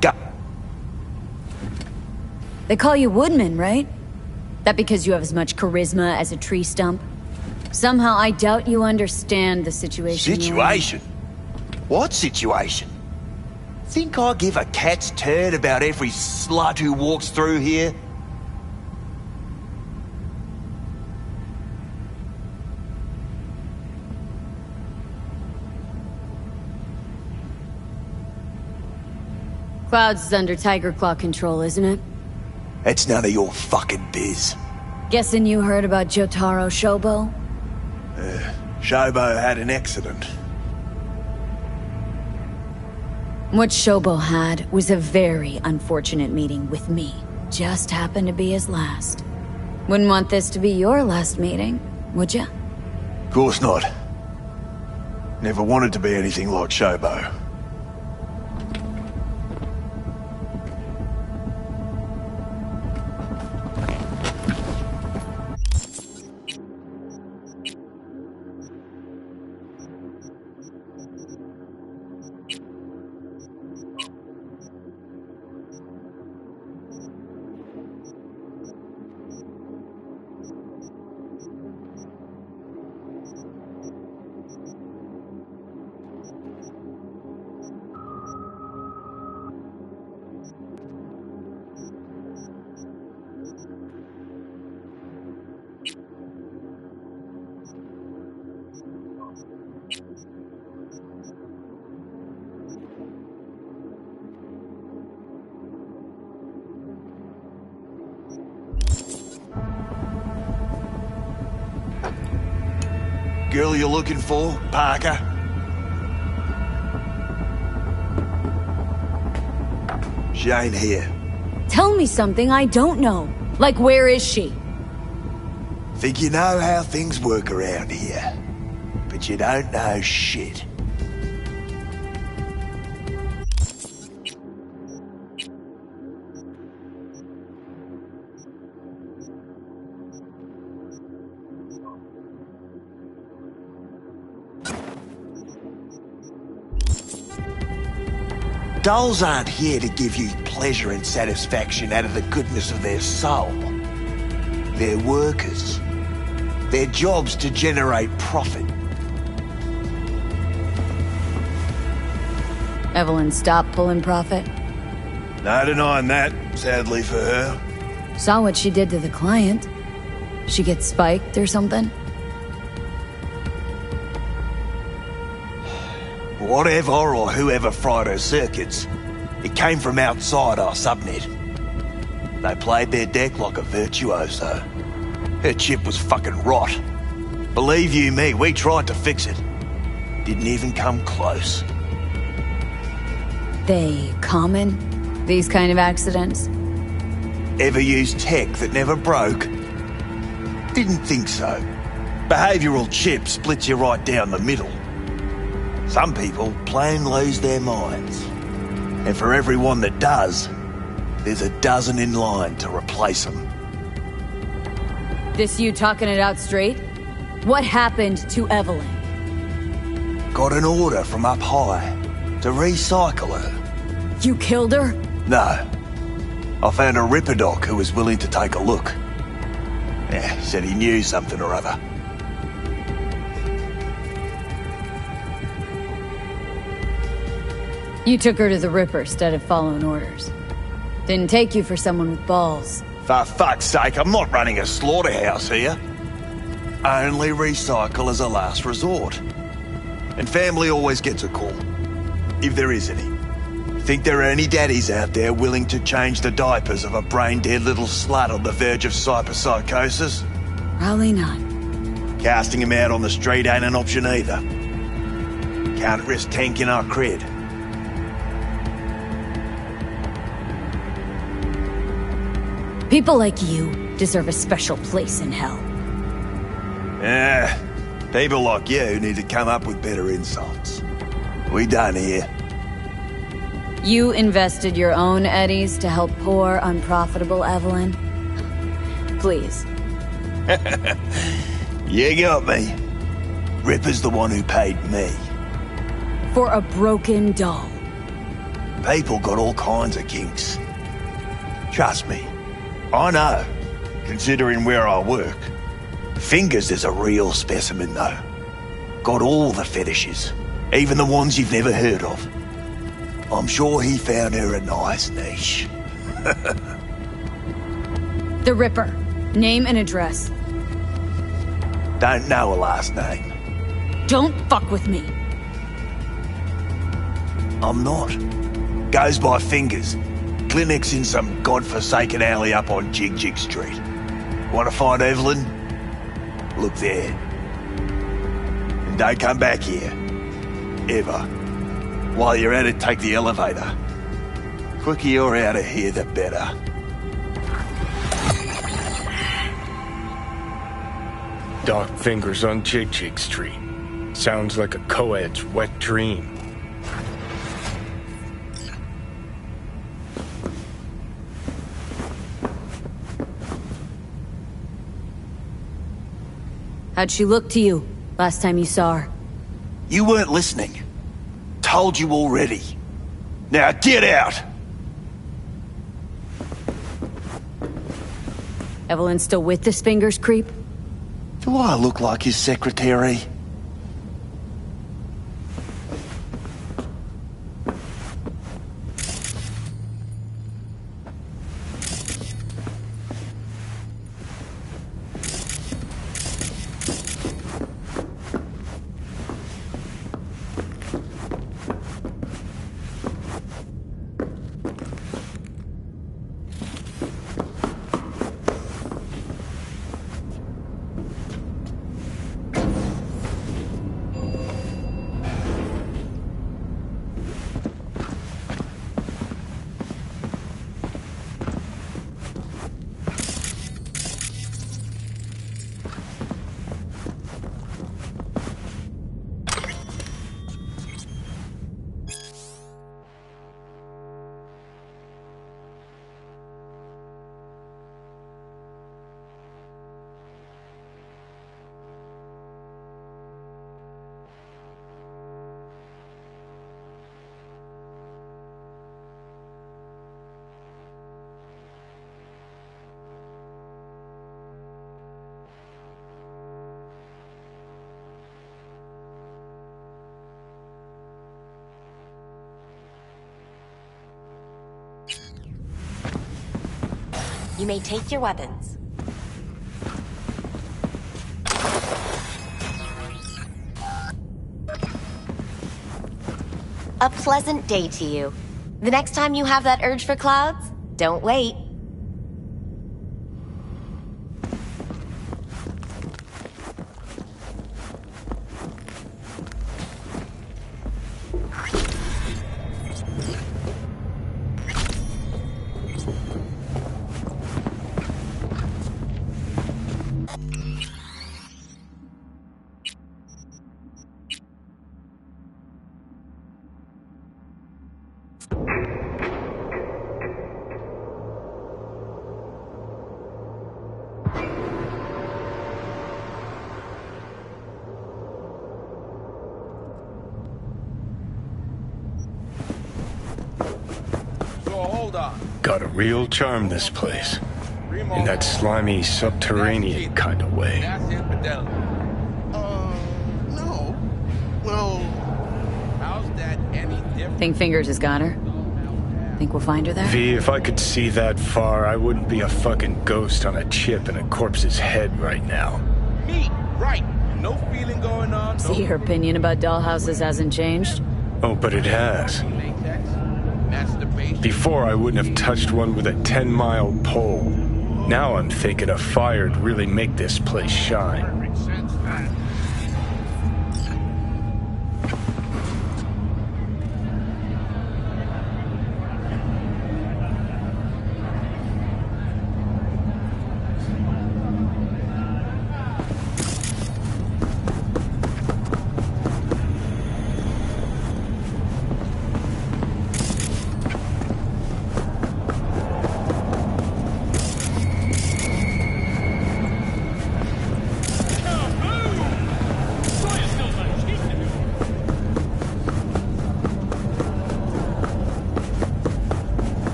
Go. They call you Woodman, right? That because you have as much charisma as a tree stump? Somehow I doubt you understand the situation. Situation? What situation? Think I give a cat's turd about every slut who walks through here? Clouds is under Tiger Claw control, isn't it? That's none of your fucking biz. Guessing you heard about Jotaro Shobo? Shobo had an accident. What Shobo had was a very unfortunate meeting with me. Just happened to be his last. Wouldn't want this to be your last meeting, would ya? Of course not. Never wanted to be anything like Shobo. Girl you're looking for, Parker? She ain't here. Tell me something I don't know. Like, where is she? Think you know how things work around here. But you don't know shit. Dolls aren't here to give you pleasure and satisfaction out of the goodness of their soul. They're workers. Their job's to generate profit. Evelyn stopped pulling profit? No denying that, sadly for her. Saw what she did to the client. She gets spiked or something? Whatever or whoever fried her circuits, it came from outside our subnet. They played their deck like a virtuoso. Her chip was fucking rot. Believe you me, we tried to fix it. Didn't even come close. They common? These kind of accidents? Ever used tech that never broke? Didn't think so. Behavioral chip splits you right down the middle. Some people plain lose their minds. And for everyone that does, there's a dozen in line to replace them. This you talking it out straight? What happened to Evelyn? Got an order from up high to recycle her. You killed her? No. I found a Ripper doc who was willing to take a look. Yeah, said he knew something or other. You took her to the Ripper instead of following orders. Didn't take you for someone with balls. For fuck's sake, I'm not running a slaughterhouse here. Only recycle as a last resort. And family always gets a call. If there is any. Think there are any daddies out there willing to change the diapers of a brain-dead little slut on the verge of cyberpsychosis? Probably not. Casting him out on the street ain't an option either. Can't risk tanking our cred. People like you deserve a special place in hell. Yeah, people like you need to come up with better insults. We done here. You invested your own eddies to help poor, unprofitable Evelyn? Please. You got me. Ripper's the one who paid me. For a broken doll. People got all kinds of kinks. Trust me, I know, considering where I work. Fingers is a real specimen, though. Got all the fetishes, even the ones you've never heard of. I'm sure he found her a nice niche. The Ripper. Name and address. Don't know her last name. Don't fuck with me. I'm not. Goes by Fingers. Clinic's in some godforsaken alley up on Jig Jig Street. Want to find Evelyn? Look there. And don't come back here. Ever. While you're at it, take the elevator. Quicker you're out of here, the better. Dark Fingers on Jig Jig Street. Sounds like a co-ed's wet dream. How'd she look to you last time you saw her? You weren't listening. Told you already. Now get out! Evelyn still with this Fingers creep? Do I look like his secretary? You may take your weapons. A pleasant day to you. The next time you have that urge for clouds, don't wait. Got a real charm, this place. In that slimy, subterranean kind of way. No. Well... How's that any different? Think Fingers has got her? Think we'll find her there? V, if I could see that far, I wouldn't be a fucking ghost on a chip in a corpse's head right now. Me, right. No feeling going on. See, her opinion about dollhouses hasn't changed? Oh, but it has. Before, I wouldn't have touched one with a 10-mile pole. Now I'm thinking a fire'd really make this place shine.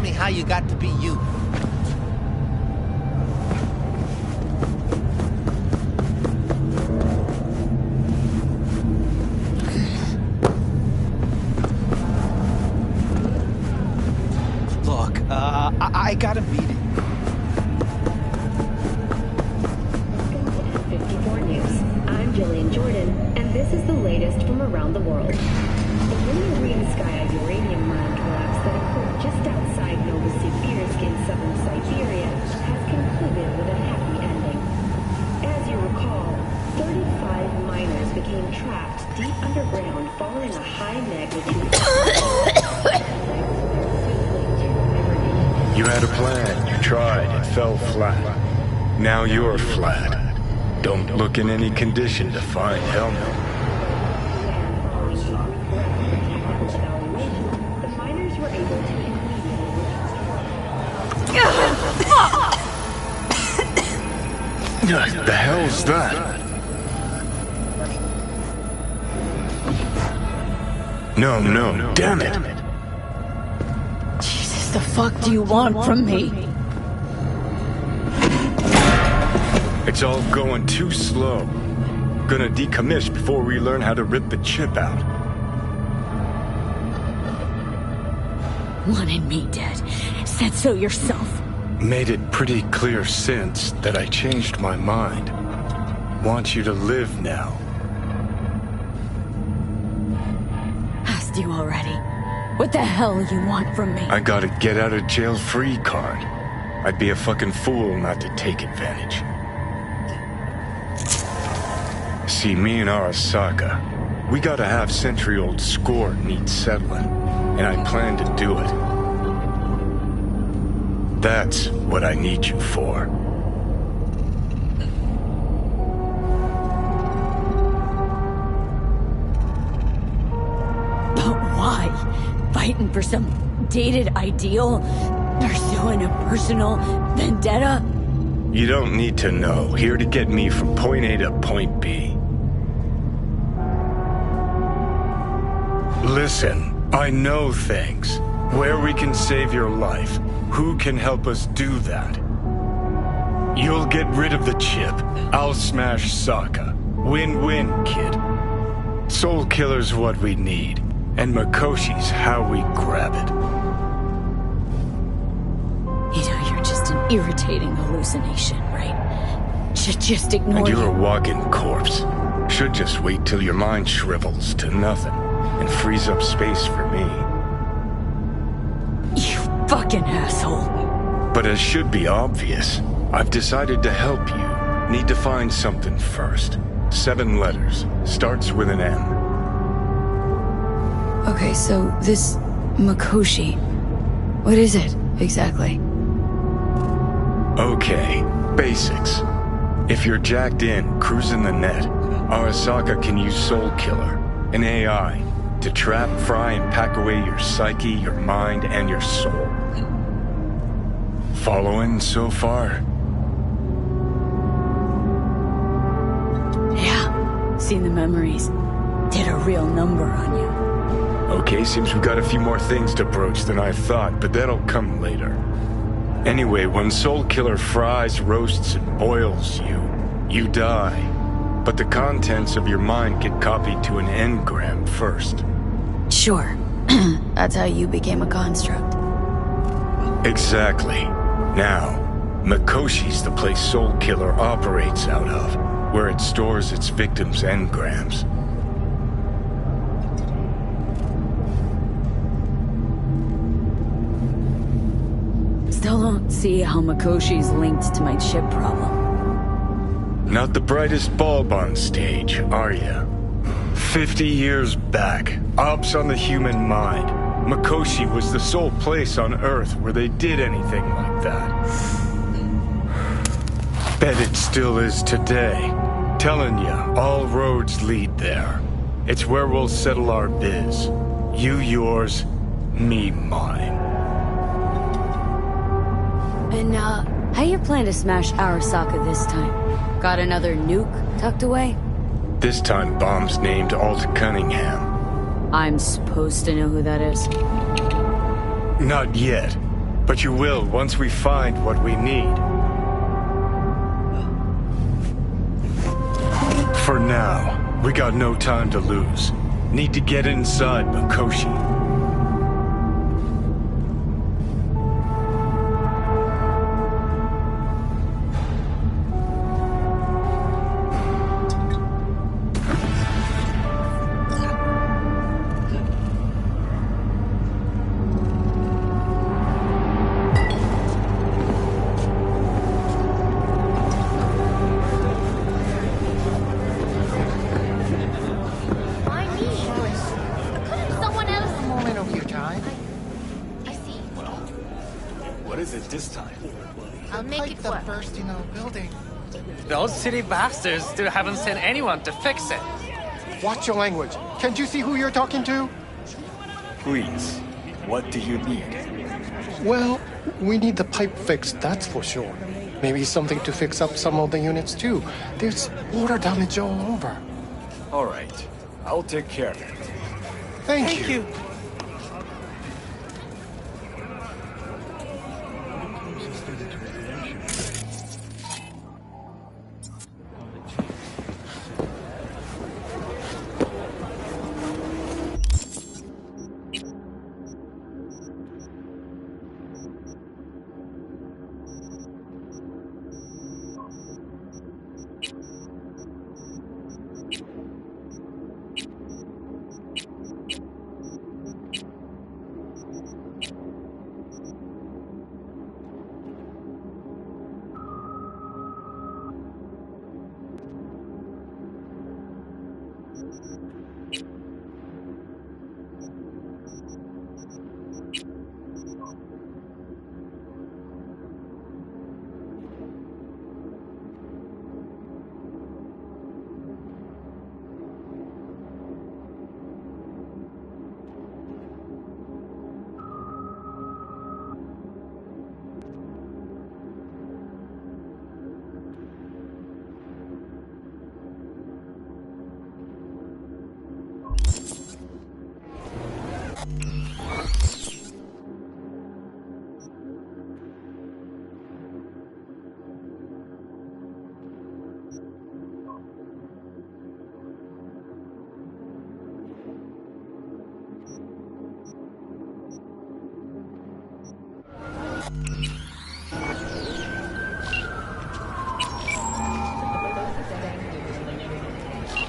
me how you got to be you. Look, I got a meeting. 54 News. I'm Jillian Jordan, and this is the latest from around the world. The lunar sky uranium mine collapse that occurred just outside Novosibirsk in southern Siberia has concluded with a happy ending. As you recall, 35 miners became trapped deep underground following a high magnitude. You had a plan, you tried, it fell flat. Now you're flat. Don't look in any condition to find help. The miners were able to The hell's that? No, damn it. Jesus, the fuck do you want from me? It's all going too slow. Gonna decommission before we learn how to rip the chip out. Wanted me dead. Said so yourself. Made it pretty clear since that I changed my mind. Want you to live now. Asked you already. What the hell you want from me? I got a get out of jail free card. I'd be a fucking fool not to take advantage. See, me and Arasaka, we got a half-century-old score needs settling, and I plan to do it. That's what I need you for. But why? Fighting for some dated ideal? Pursuing a personal vendetta? You don't need to know. Here to get me from point A to point B. Listen, I know things. Where we can save your life. Who can help us do that? You'll get rid of the chip. I'll smash Sokka. Win-win, kid. Soul Killer's what we need. And Makoshi's how we grab it. You know, you're just an irritating hallucination, right? Should just ignore And you're you. a walking corpse. Should just wait till your mind shrivels to nothing and frees up space for me. You fucking asshole. But as should be obvious, I've decided to help you. Need to find something first. 7 letters. Starts with an M. Okay, so this Makoshi, what is it exactly? Okay, basics. If you're jacked in, cruising the net, Arasaka can use Soul Killer, an AI, to trap, fry, and pack away your psyche, your mind, and your soul. Following so far? Yeah, seen the memories. Did a real number on you. Okay, seems we've got a few more things to broach than I thought, but that'll come later. Anyway, when Soul Killer fries, roasts, and boils you, you die. But the contents of your mind get copied to an engram first. Sure. That's how you became a construct. Exactly. Now, Makoshi's the place Soul Killer operates out of, where it stores its victims' engrams. Still don't see how Makoshi's linked to my chip problem. Not the brightest bulb on stage, are ya? 50 years back, ops on the human mind. Makoshi was the sole place on Earth where they did anything like that. Bet it still is today. Telling ya, all roads lead there. It's where we'll settle our biz. You yours, me mine. And, how you plan to smash Arasaka this time? Got another nuke tucked away? This time bomb's named Alt Cunningham. I'm supposed to know who that is. Not yet. But you will once we find what we need. For now, we got no time to lose. Need to get inside Makoshi. Those city bastards still haven't sent anyone to fix it. Watch your language. Can't you see who you're talking to? Please, what do you need? Well, we need the pipe fixed, that's for sure. Maybe something to fix up some of the units too. There's water damage all over. All right, I'll take care of it. Thank you.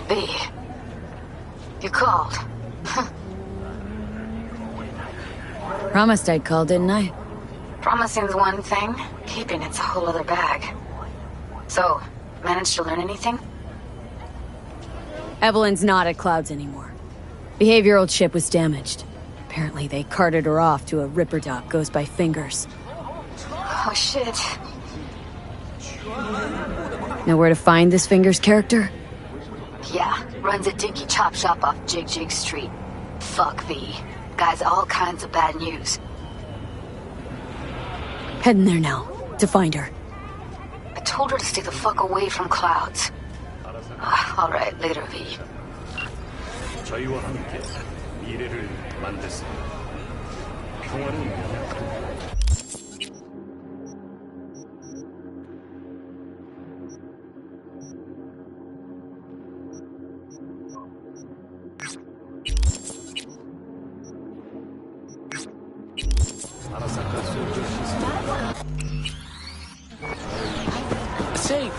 B. You called. Promised I'd call, didn't I? Promising's one thing, keeping it's a whole other bag. So, managed to learn anything? Evelyn's not at Clouds anymore. Behavioral chip was damaged. Apparently they carted her off to a ripper doc goes by Fingers. Oh shit. Know where to find this Fingers character? Yeah, runs a dinky chop shop off Jig Street. Fuck V. Guy's all kinds of bad news. Heading there now, to find her. I told her to stay the fuck away from Clouds. Alright, later V. 저희와 함께 미래를 만드세요. 평화를 위하여. Safe.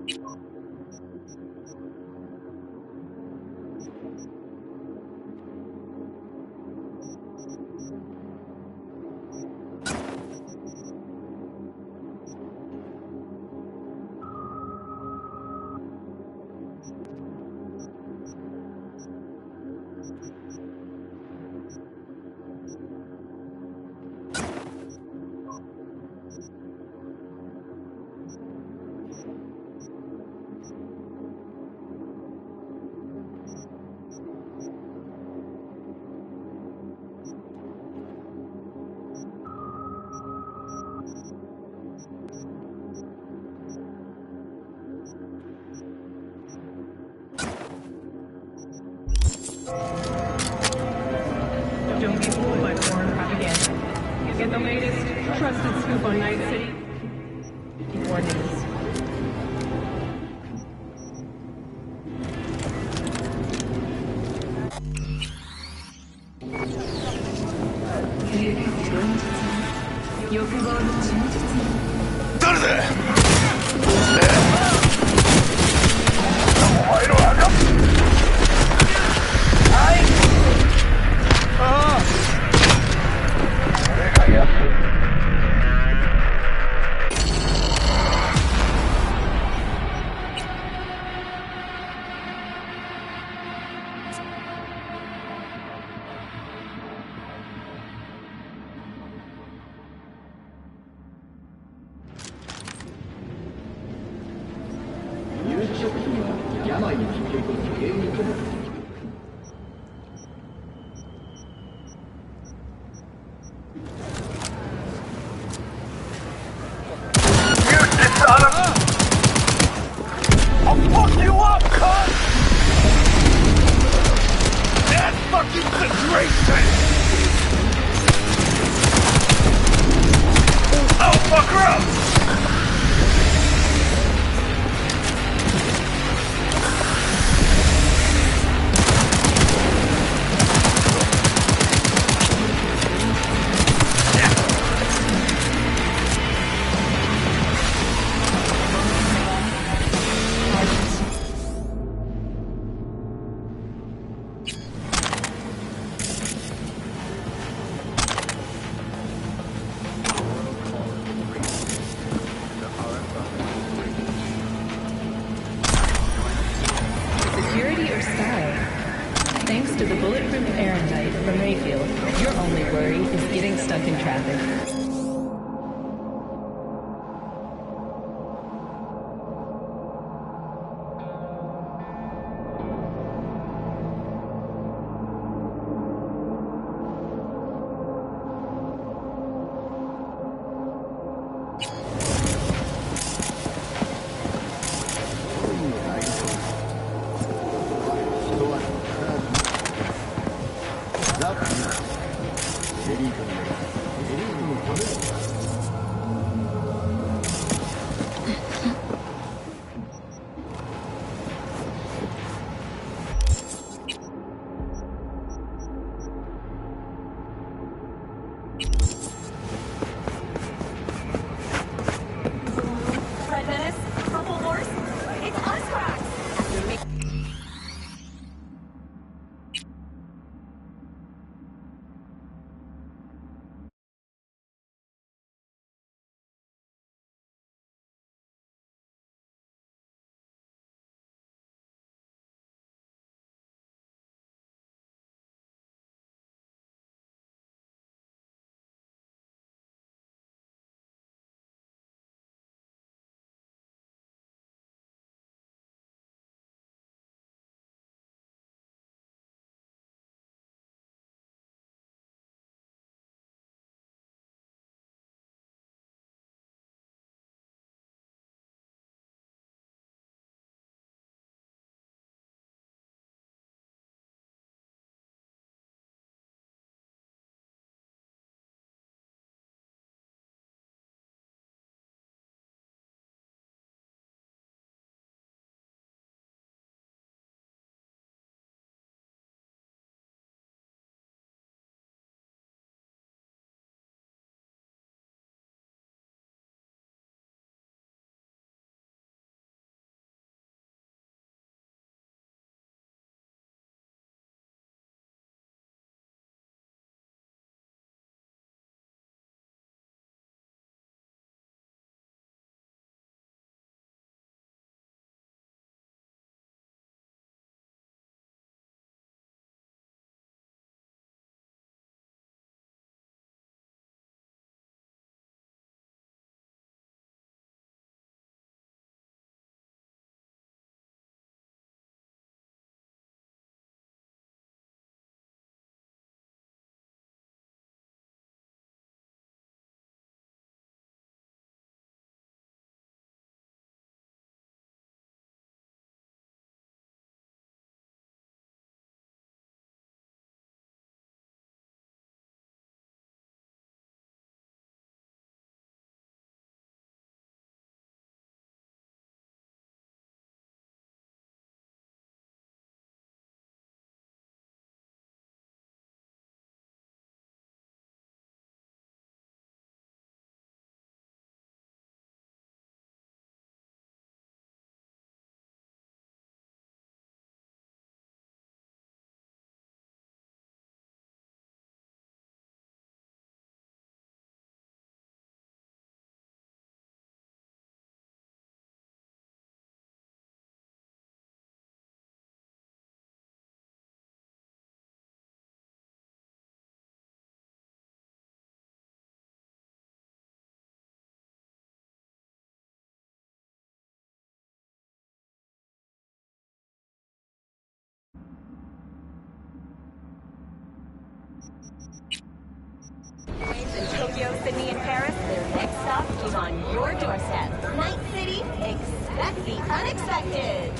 Don't be fooled by foreign propaganda. Get the latest, trusted scoop on Night City before news. Security or style? Thanks to the bulletproof Erendite from Mayfield, your only worry is getting stuck in traffic. Sydney and Paris, their next stop is on your doorstep. Night City, expect the unexpected.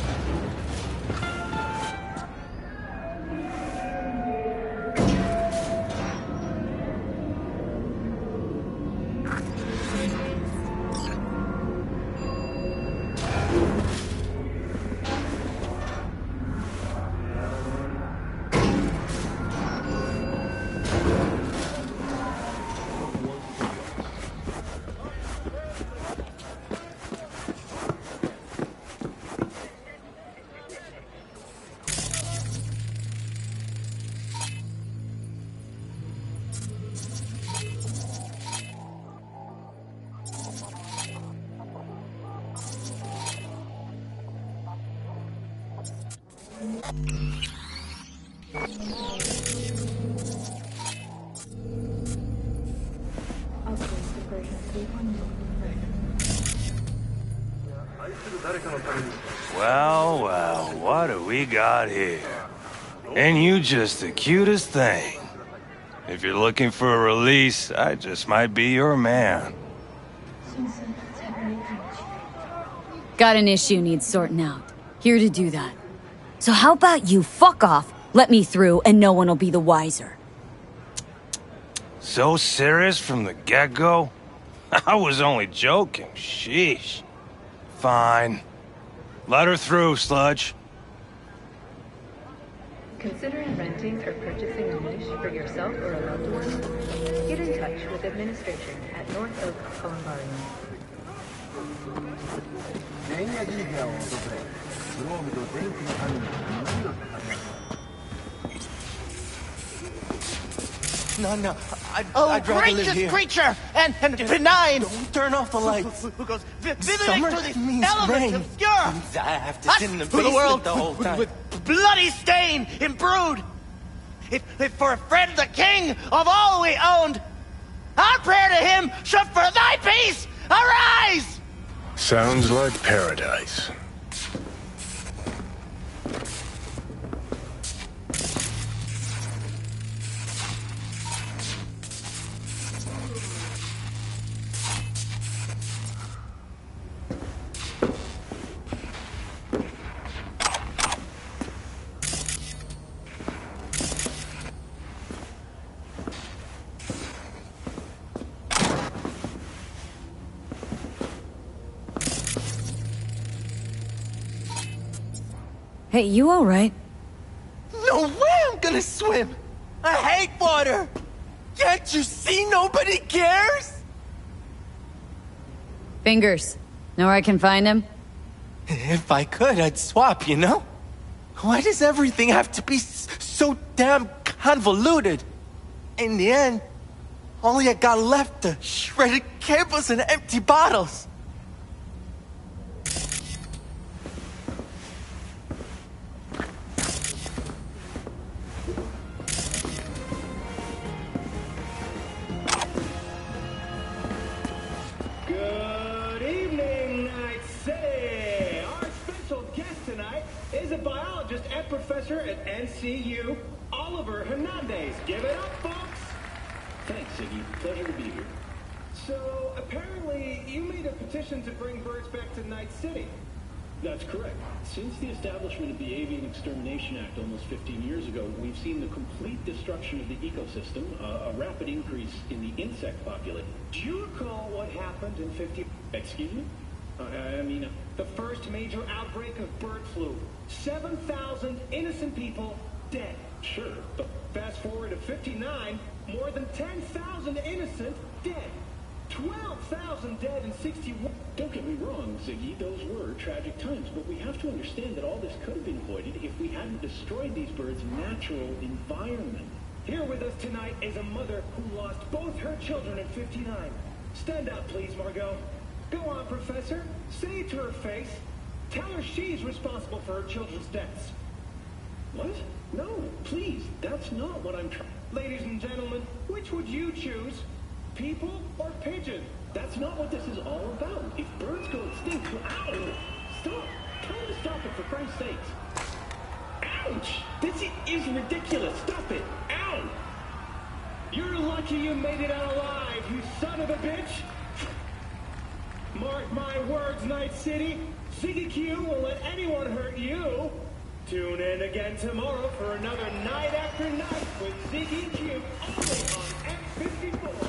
Well, well, what do we got here? Ain't you just the cutest thing? If you're looking for a release, I just might be your man. Got an issue needs sorting out. Here to do that. So how about you fuck off, let me through, and no one will be the wiser. So serious from the get-go? I was only joking, sheesh. Fine. Let her through, Sludge. Considering renting or purchasing a niche for yourself or a loved one? Get in touch with administration at North Oak Columbarium. No, I'd rather live here. Creature and benign. Don't turn off the lights. Who goes Summer to the means elements rain. obscure. I have to sit in the Us, who basement the world the whole time. with bloody stain imbrued. If for a friend the king of all we owned, our prayer to him should for thy peace arise. Sounds like paradise. Hey, you alright? No way I'm gonna swim! I hate water! Can't you see nobody cares? Fingers. Know where I can find him? If I could, I'd swap, you know? Why does everything have to be so damn convoluted? In the end, all I got left are shredded cables and empty bottles. Good evening, Night City! Our special guest tonight is a biologist and professor at NCU, Oliver Hernandez. Give it up, folks! Thanks, Ziggy. Pleasure to be here. So, apparently, you made a petition to bring birds back to Night City. That's correct. Since the establishment of the Avian Extermination Act almost 15 years ago, we've seen the complete destruction of the ecosystem, a rapid increase in the insect population. Do you recall what happened in 50... Excuse me? The first major outbreak of bird flu. 7,000 innocent people dead. Sure, but fast forward to 59, more than 10,000 innocent dead. 12,000 dead in 61. Don't get me wrong, Ziggy, those were tragic times, but we have to understand that all this could have been avoided if we hadn't destroyed these birds' natural environment. Here with us tonight is a mother who lost both her children in 59. Stand up, please, Margot. Go on, Professor. Say it to her face. Tell her she's responsible for her children's deaths. What? No, please, that's not what I'm trying. Ladies and gentlemen, which would you choose? People or pigeon? That's not what this is all about. If birds go extinct, ow! Stop! Tell them to stop it, for Christ's sakes. Ouch! This is ridiculous. Stop it. Ow! You're lucky you made it out alive, you son of a bitch! Mark my words, Night City. Ziggy Q won't let anyone hurt you. Tune in again tomorrow for another Night After Night with Ziggy Q only on X54.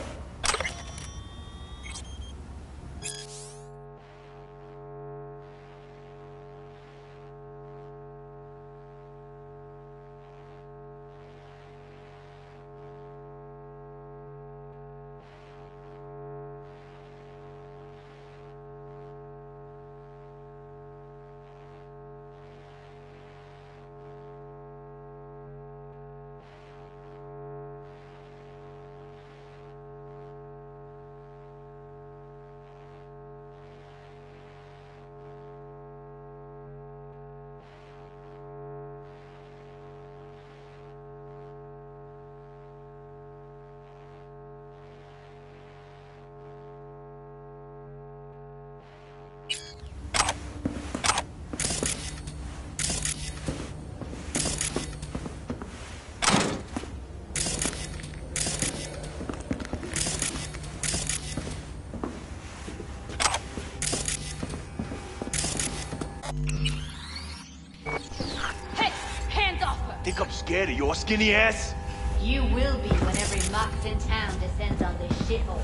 Think I'm scared of your skinny ass? You will be when every Mox in town descends on this shithole.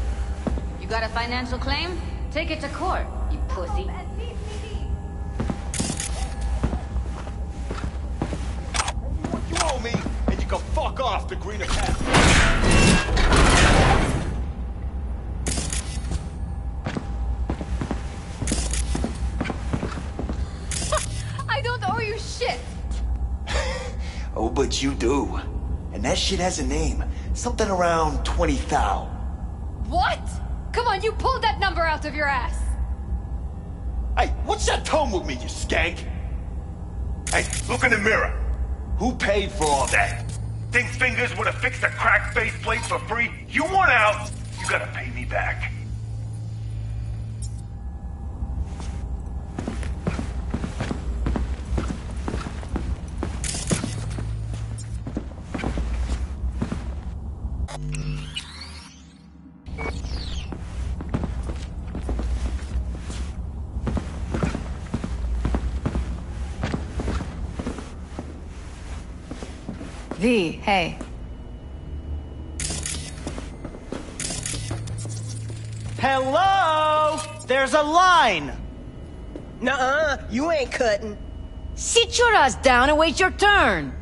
You got a financial claim? Take it to court, you pussy. You owe me, and you can fuck off to greener path. I don't owe you shit! Oh, but you do. And that shit has a name. Something around 20,000. What? Come on, you pulled that number out of your ass! Hey, what's that tone with me, you skank? Hey, look in the mirror. Who paid for all that? Think Fingers would have fixed a cracked faceplate for free? You want out, you gotta pay me back. V, hey. Hello? There's a line! Nuh-uh, you ain't cutting. Sit your ass down and wait your turn!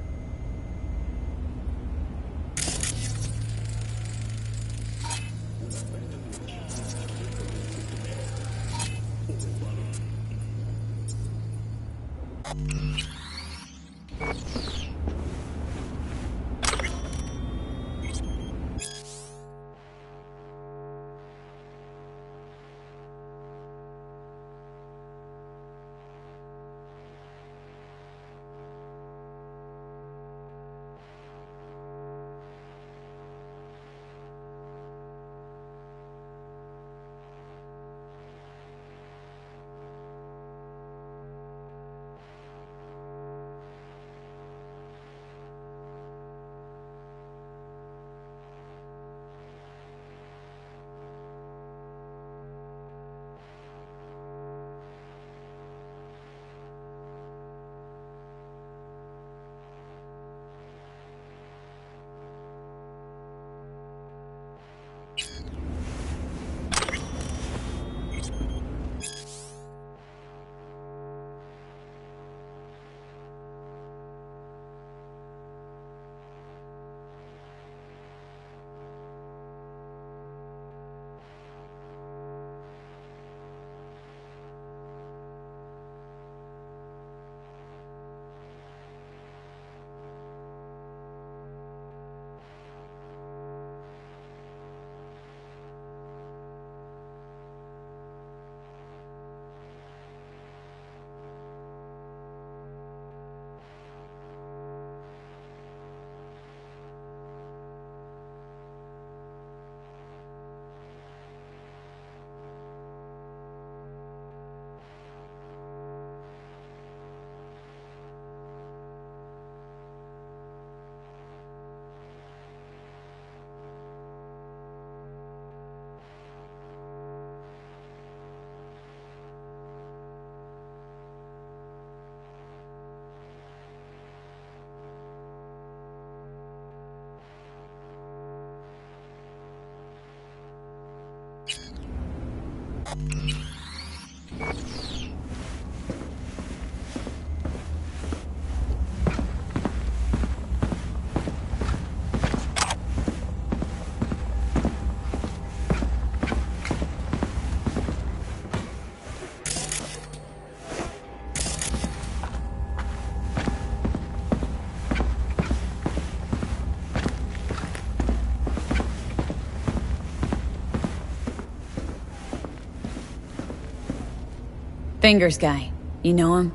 Fingers guy. You know him?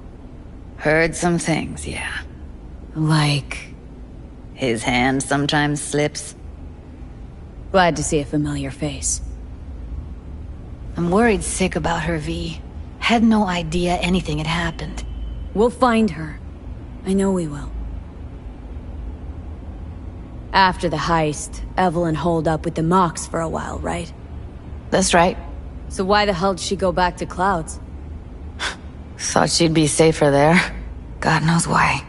Heard some things, yeah. Like... His hand sometimes slips. Glad to see a familiar face. I'm worried sick about her, V. Had no idea anything had happened. We'll find her. I know we will. After the heist, Evelyn holed up with the Mox for a while, right? That's right. So why the hell did she go back to Clouds? Thought she'd be safer there. God knows why.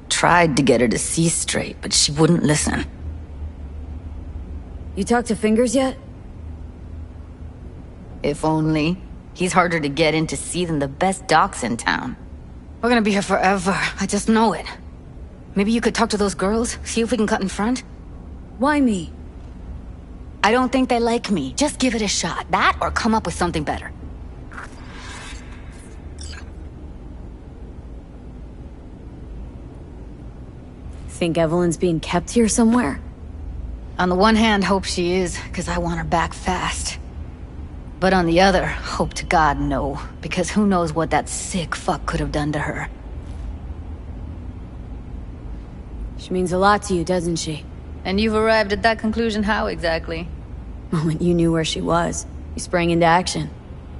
Tried to get her to see straight, but she wouldn't listen. You talked to Fingers yet? If only. He's harder to get in to see than the best docs in town. We're gonna be here forever. I just know it. Maybe you could talk to those girls, see if we can cut in front? Why me? I don't think they like me. Just give it a shot. That or come up with something better. Think Evelyn's being kept here somewhere? On the one hand, hope she is, because I want her back fast. But on the other, hope to God no, because who knows what that sick fuck could have done to her. She means a lot to you, doesn't she? And you've arrived at that conclusion how exactly? The moment you knew where she was, you sprang into action.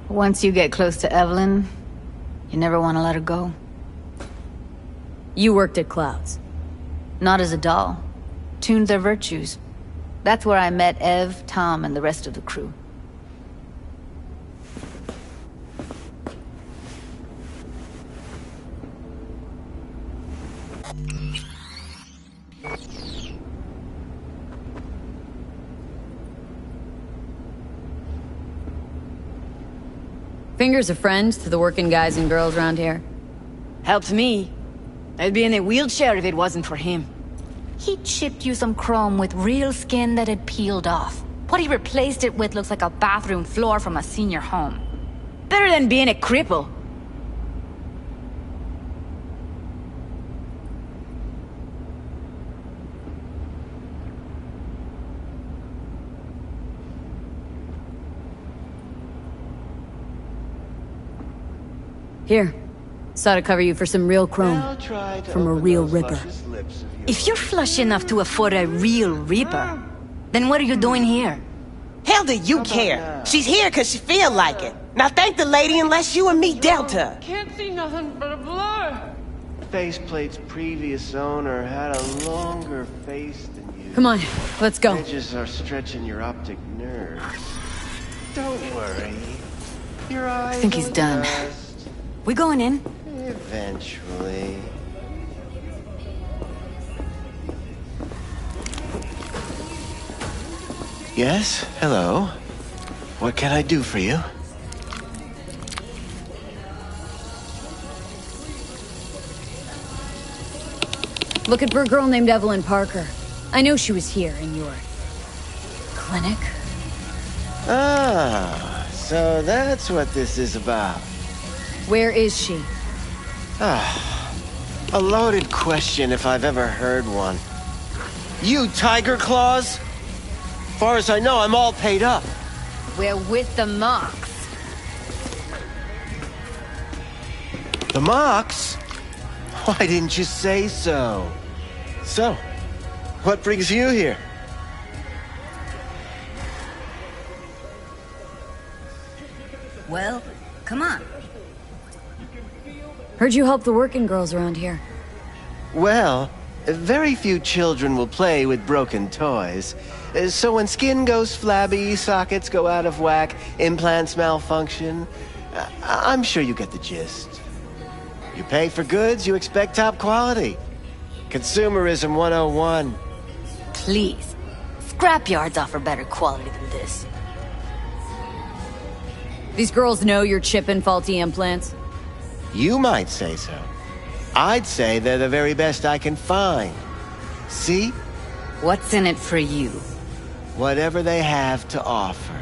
Once you get close to Evelyn, you never want to let her go. You worked at Clouds. Not as a doll. Tuned their virtues. That's where I met Ev, Tom, and the rest of the crew. Fingers a friend to the working guys and girls around here. Helped me. I'd be in a wheelchair if it wasn't for him. He chipped you some chrome with real skin that had peeled off. What he replaced it with looks like a bathroom floor from a senior home. Better than being a cripple. Here. Saw to cover you for some real chrome. From a real ripper. If you're flush enough to afford a real reaper, then what are you doing here? Hell do you care? She's here because she feel like it. Now thank the lady unless you and me dealt her. Can't see nothing but a blur. Faceplate's previous owner had a longer face than you. Come on, let's go. Edges are stretching your optic nerves. Don't worry. Your eyes I think he's done. We going in? Eventually. Yes, hello. What can I do for you? Looking for a girl named Evelyn Parker. I know she was here in your... clinic? Ah, so that's what this is about. Where is she? Ah, a loaded question if I've ever heard one. You Tiger Claws? Far as I know, I'm all paid up. We're with the Mox. The Mox? Why didn't you say so? So, what brings you here? Well, come on. Heard you help the working girls around here. Well, very few children will play with broken toys. So when skin goes flabby, sockets go out of whack, implants malfunction, I'm sure you get the gist. You pay for goods, you expect top quality. Consumerism 101. Please. Scrapyards offer better quality than this. These girls know you're chipping faulty implants? You might say so. I'd say they're the very best I can find. See? What's in it for you? Whatever they have to offer.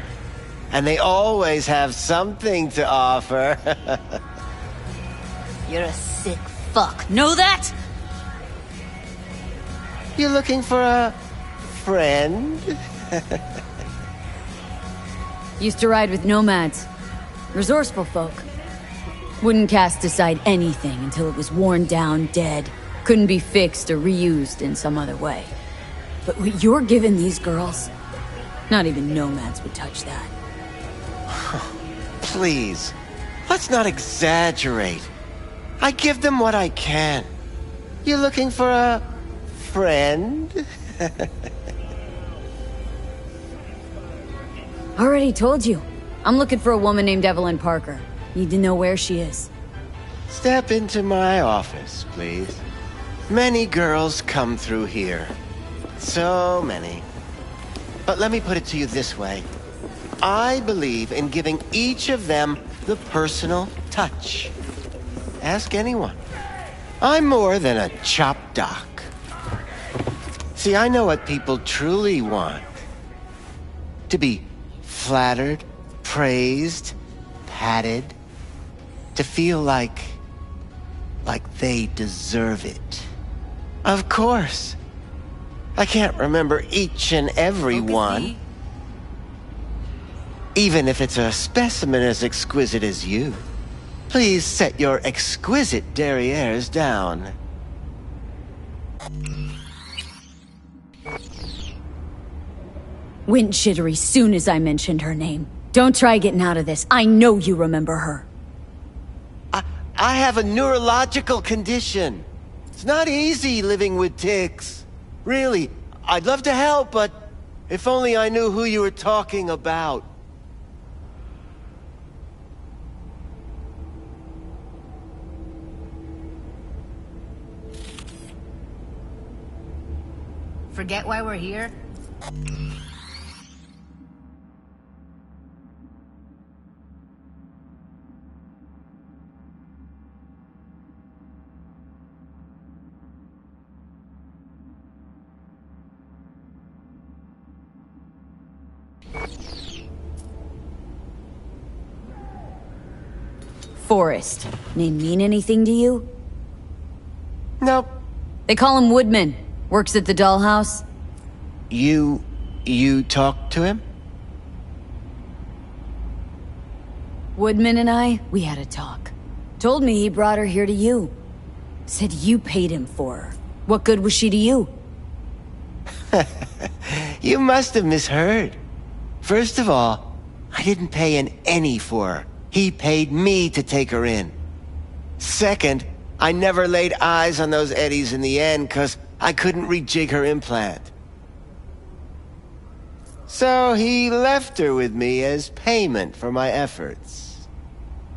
And they always have something to offer. You're a sick fuck. Know that? You looking for a friend? Used to ride with nomads. Resourceful folk. Wouldn't cast aside anything until it was worn down, dead. Couldn't be fixed or reused in some other way. But what you're giving these girls, not even nomads would touch that. Please, let's not exaggerate. I give them what I can. You looking for a friend? Already told you. I'm looking for a woman named Evelyn Parker. Need to know where she is. Step into my office, please. Many girls come through here. So many. But let me put it to you this way. I believe in giving each of them the personal touch. Ask anyone. I'm more than a chop doc. See, I know what people truly want. To be flattered, praised, patted. To feel like they deserve it. Of course. I can't remember each and every one. Even if it's a specimen as exquisite as you. Please set your exquisite derrieres down. Went jittery soon as I mentioned her name. Don't try getting out of this. I know you remember her. I have a neurological condition. It's not easy living with tics. Really, I'd love to help, but if only I knew who you were talking about. Forget why we're here? Forrest. Name mean anything to you? Nope. They call him Woodman. Works at the dollhouse. You talked to him? Woodman and I, we had a talk. Told me he brought her here to you. Said you paid him for her. What good was she to you? You must have misheard. First of all, I didn't pay an any for her. He paid me to take her in. Second, I never laid eyes on those eddies in the end because I couldn't rejig her implant. So he left her with me as payment for my efforts.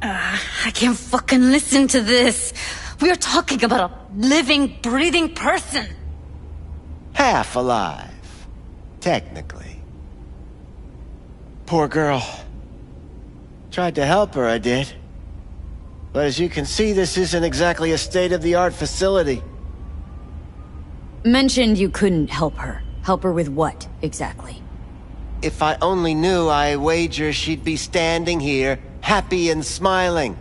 I can't fucking listen to this. We're talking about a living, breathing person. Half alive, technically. Poor girl. Tried to help her, I did. But as you can see, this isn't exactly a state-of-the-art facility. Mentioned you couldn't help her. Help her with what, exactly? If I only knew, I wager she'd be standing here, happy and smiling.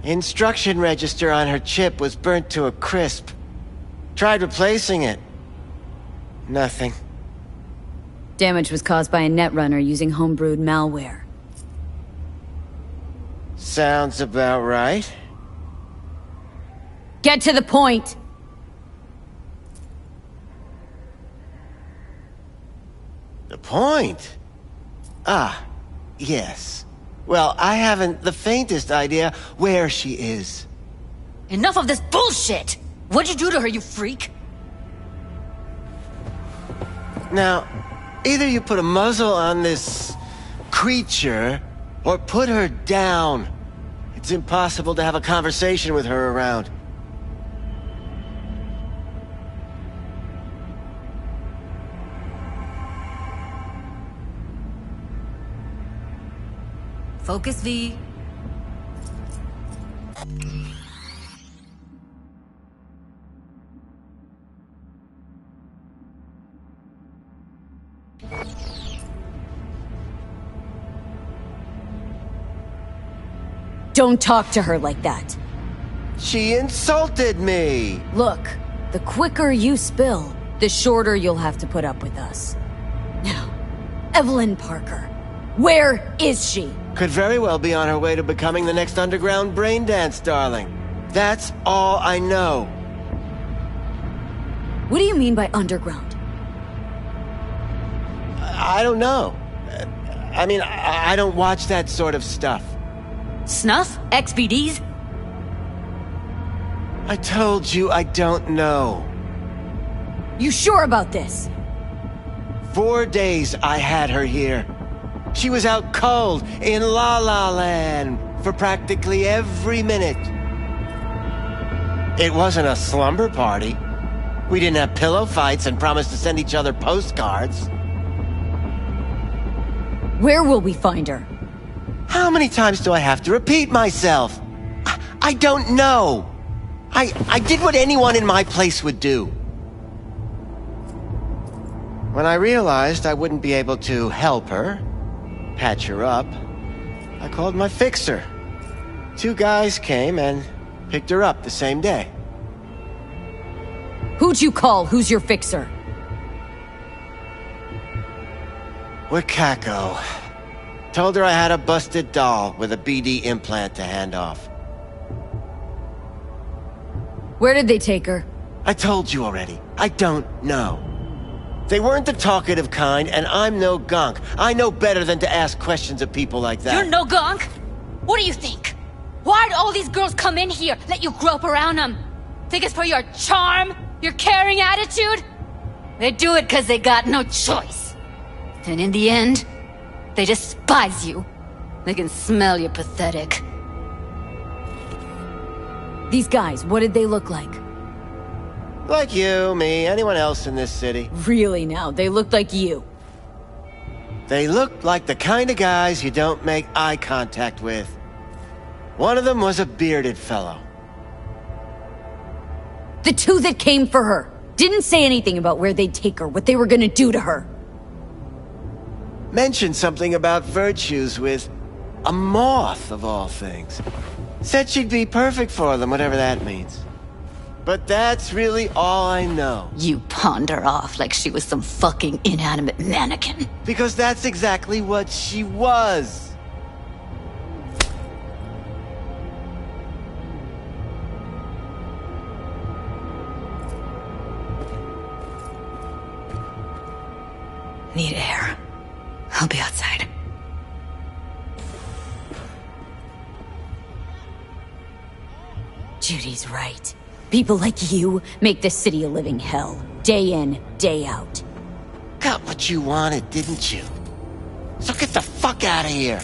Instruction register on her chip was burnt to a crisp. Tried replacing it. Nothing. Damage was caused by a netrunner using homebrewed malware. Sounds about right. Get to the point! The point? Ah, yes. Well, I haven't the faintest idea where she is. Enough of this bullshit! What'd you do to her, you freak? Now, either you put a muzzle on this creature, or put her down. It's impossible to have a conversation with her around. Focus, V. Don't talk to her like that. She insulted me! Look, the quicker you spill, the shorter you'll have to put up with us. Now, Evelyn Parker. Where is she? Could very well be on her way to becoming the next underground braindance darling. That's all I know. What do you mean by underground? I don't know. I mean, I don't watch that sort of stuff. Snuff? XBDs? I told you I don't know. You sure about this? 4 days I had her here. She was out cold in La La Land for practically every minute. It wasn't a slumber party. We didn't have pillow fights and promised to send each other postcards. Where will we find her? How many times do I have to repeat myself? I don't know. I did what anyone in my place would do. When I realized I wouldn't be able to help her, patch her up, I called my fixer. 2 guys came and picked her up the same day. Who'd you call? Who's your fixer? Wakako. Told her I had a busted doll with a BD implant to hand off. Where did they take her? I told you already. I don't know. They weren't the talkative kind, and I'm no gunk. I know better than to ask questions of people like that. You're no gunk? What do you think? Why'd all these girls come in here, let you grope around them? Think it's for your charm? Your caring attitude? They do it because they got no choice. And in the end, they despise you. They can smell you're pathetic. These guys, what did they look like? Like you, me, anyone else in this city. Really now, they looked like you. They looked like the kind of guys you don't make eye contact with. One of them was a bearded fellow. The 2 that came for her didn't say anything about where they'd take her, what they were gonna do to her. Mentioned something about virtues with a moth, of all things. Said she'd be perfect for them, whatever that means. But that's really all I know. You pawned her off like she was some fucking inanimate mannequin. Because that's exactly what she was. Need air. I'll be outside. Judy's right. People like you make this city a living hell. Day in, day out. Got what you wanted, didn't you? So get the fuck out of here.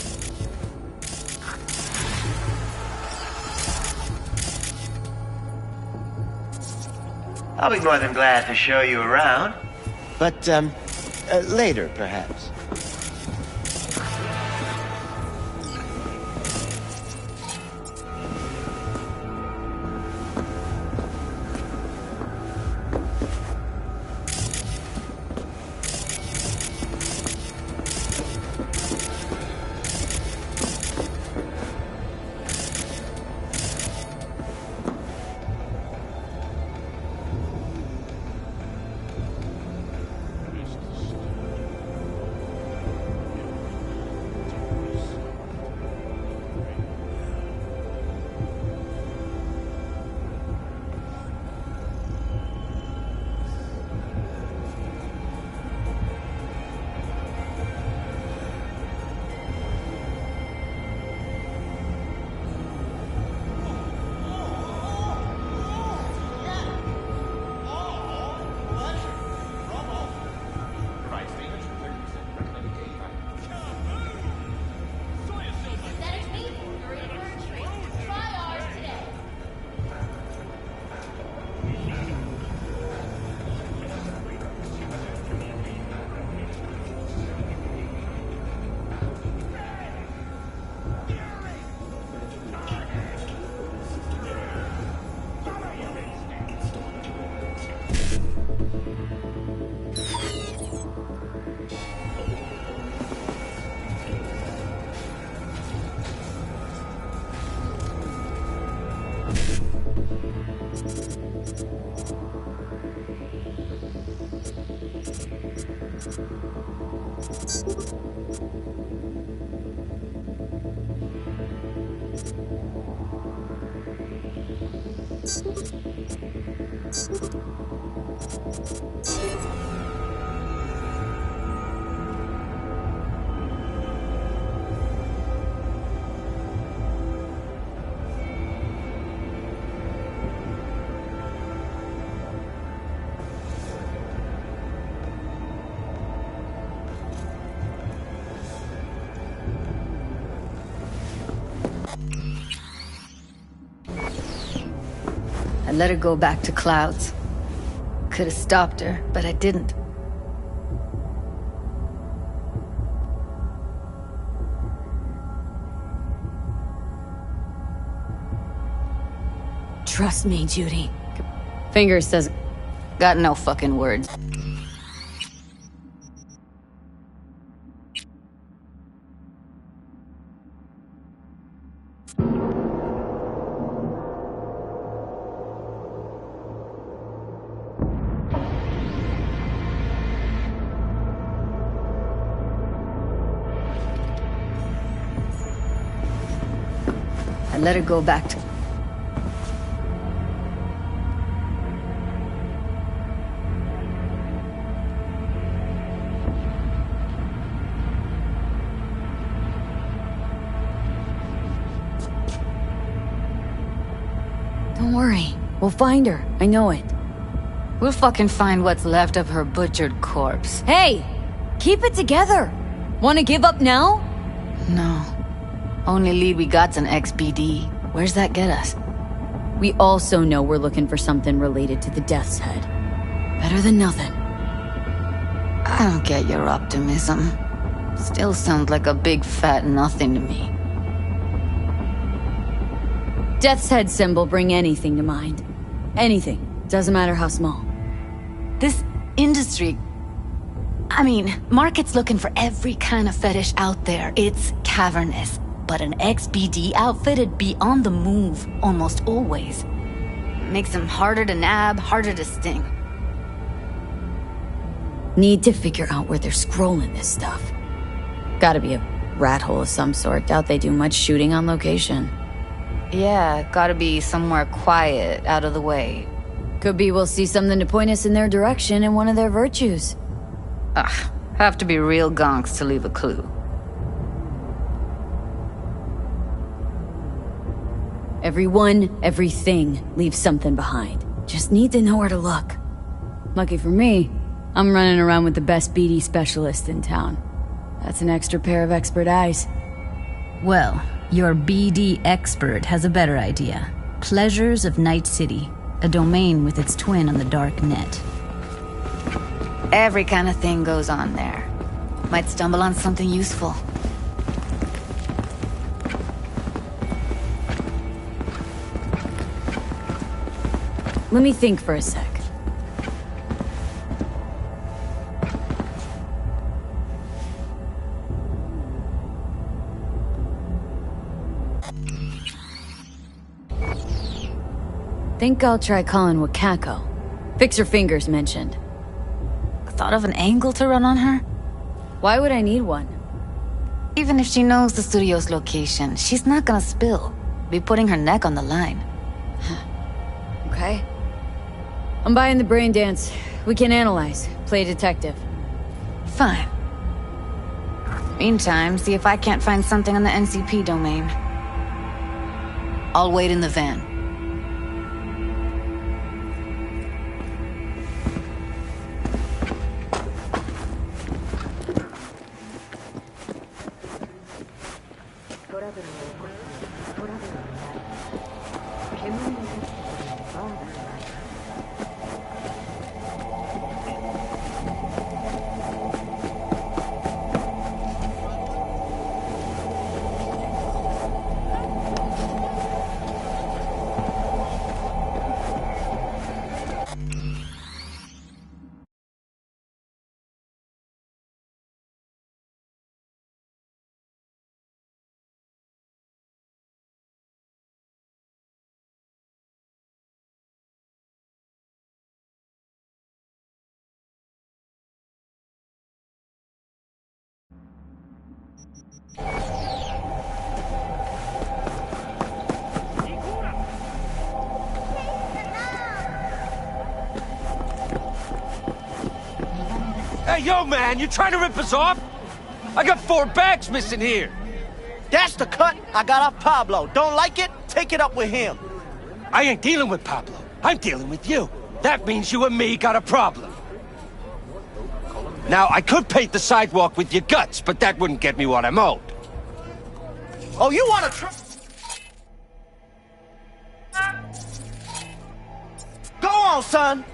I'll be more than glad to show you around. But, later, perhaps. I let her go back to Clouds. Could have stopped her, but I didn't. Trust me, Judy. Fingers says... Got no fucking words. I let her go back to... Don't worry. We'll find her. I know it. We'll fucking find what's left of her butchered corpse. Hey! Keep it together! Wanna give up now? No. Only lead we got's an XBD. Where's that get us? We also know we're looking for something related to the Death's Head. Better than nothing. I don't get your optimism. Still sounds like a big fat nothing to me. Death's Head symbol bring anything to mind. Anything. Doesn't matter how small. This industry... I mean, market's looking for every kind of fetish out there. It's cavernous. But an XBD outfit'd be on the move, almost always. Makes them harder to nab, harder to sting. Need to figure out where they're scrolling this stuff. Gotta be a rat hole of some sort. Doubt they do much shooting on location. Yeah, gotta be somewhere quiet, out of the way. Could be we'll see something to point us in their direction in one of their virtues. Ugh, have to be real gonks to leave a clue. Everyone, everything leaves something behind. Just need to know where to look. Lucky for me, I'm running around with the best BD specialist in town. That's an extra pair of expert eyes. Well, your BD expert has a better idea. Pleasures of Night City, a domain with its twin on the dark net. Every kind of thing goes on there. Might stumble on something useful. Let me think for a sec. Think I'll try calling Wakako. Fix Her Fingers mentioned. Thought of an angle to run on her? Why would I need one? Even if she knows the studio's location, she's not gonna spill. Be putting her neck on the line. Okay. I'm buying the brain dance. We can analyze. Play detective. Fine. Meantime, see if I can't find something on the NCP domain. I'll wait in the van. Hey, yo, man, you trying to rip us off? I got 4 bags missing here. That's the cut I got off Pablo. Don't like it? Take it up with him. I ain't dealing with Pablo. I'm dealing with you. That means you and me got a problem. Now, I could paint the sidewalk with your guts, but that wouldn't get me what I'm owed. Oh, you want to try? Go on, son.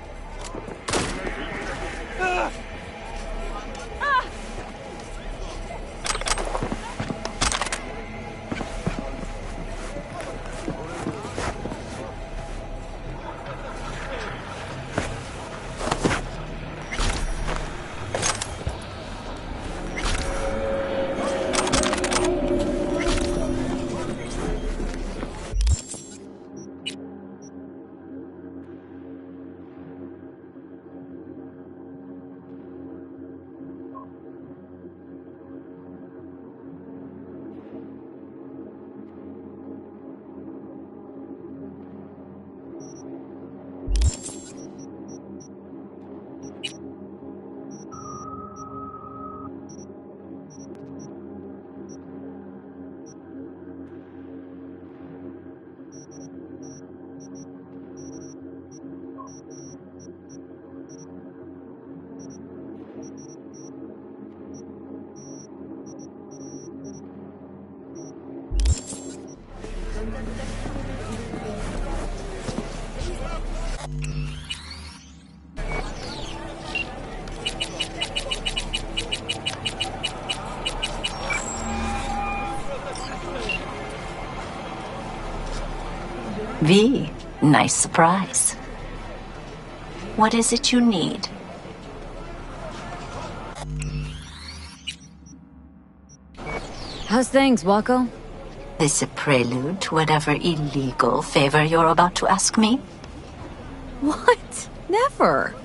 V, nice surprise. What is it you need? How's things, Wako? This a prelude to whatever illegal favor you're about to ask me? What? Never.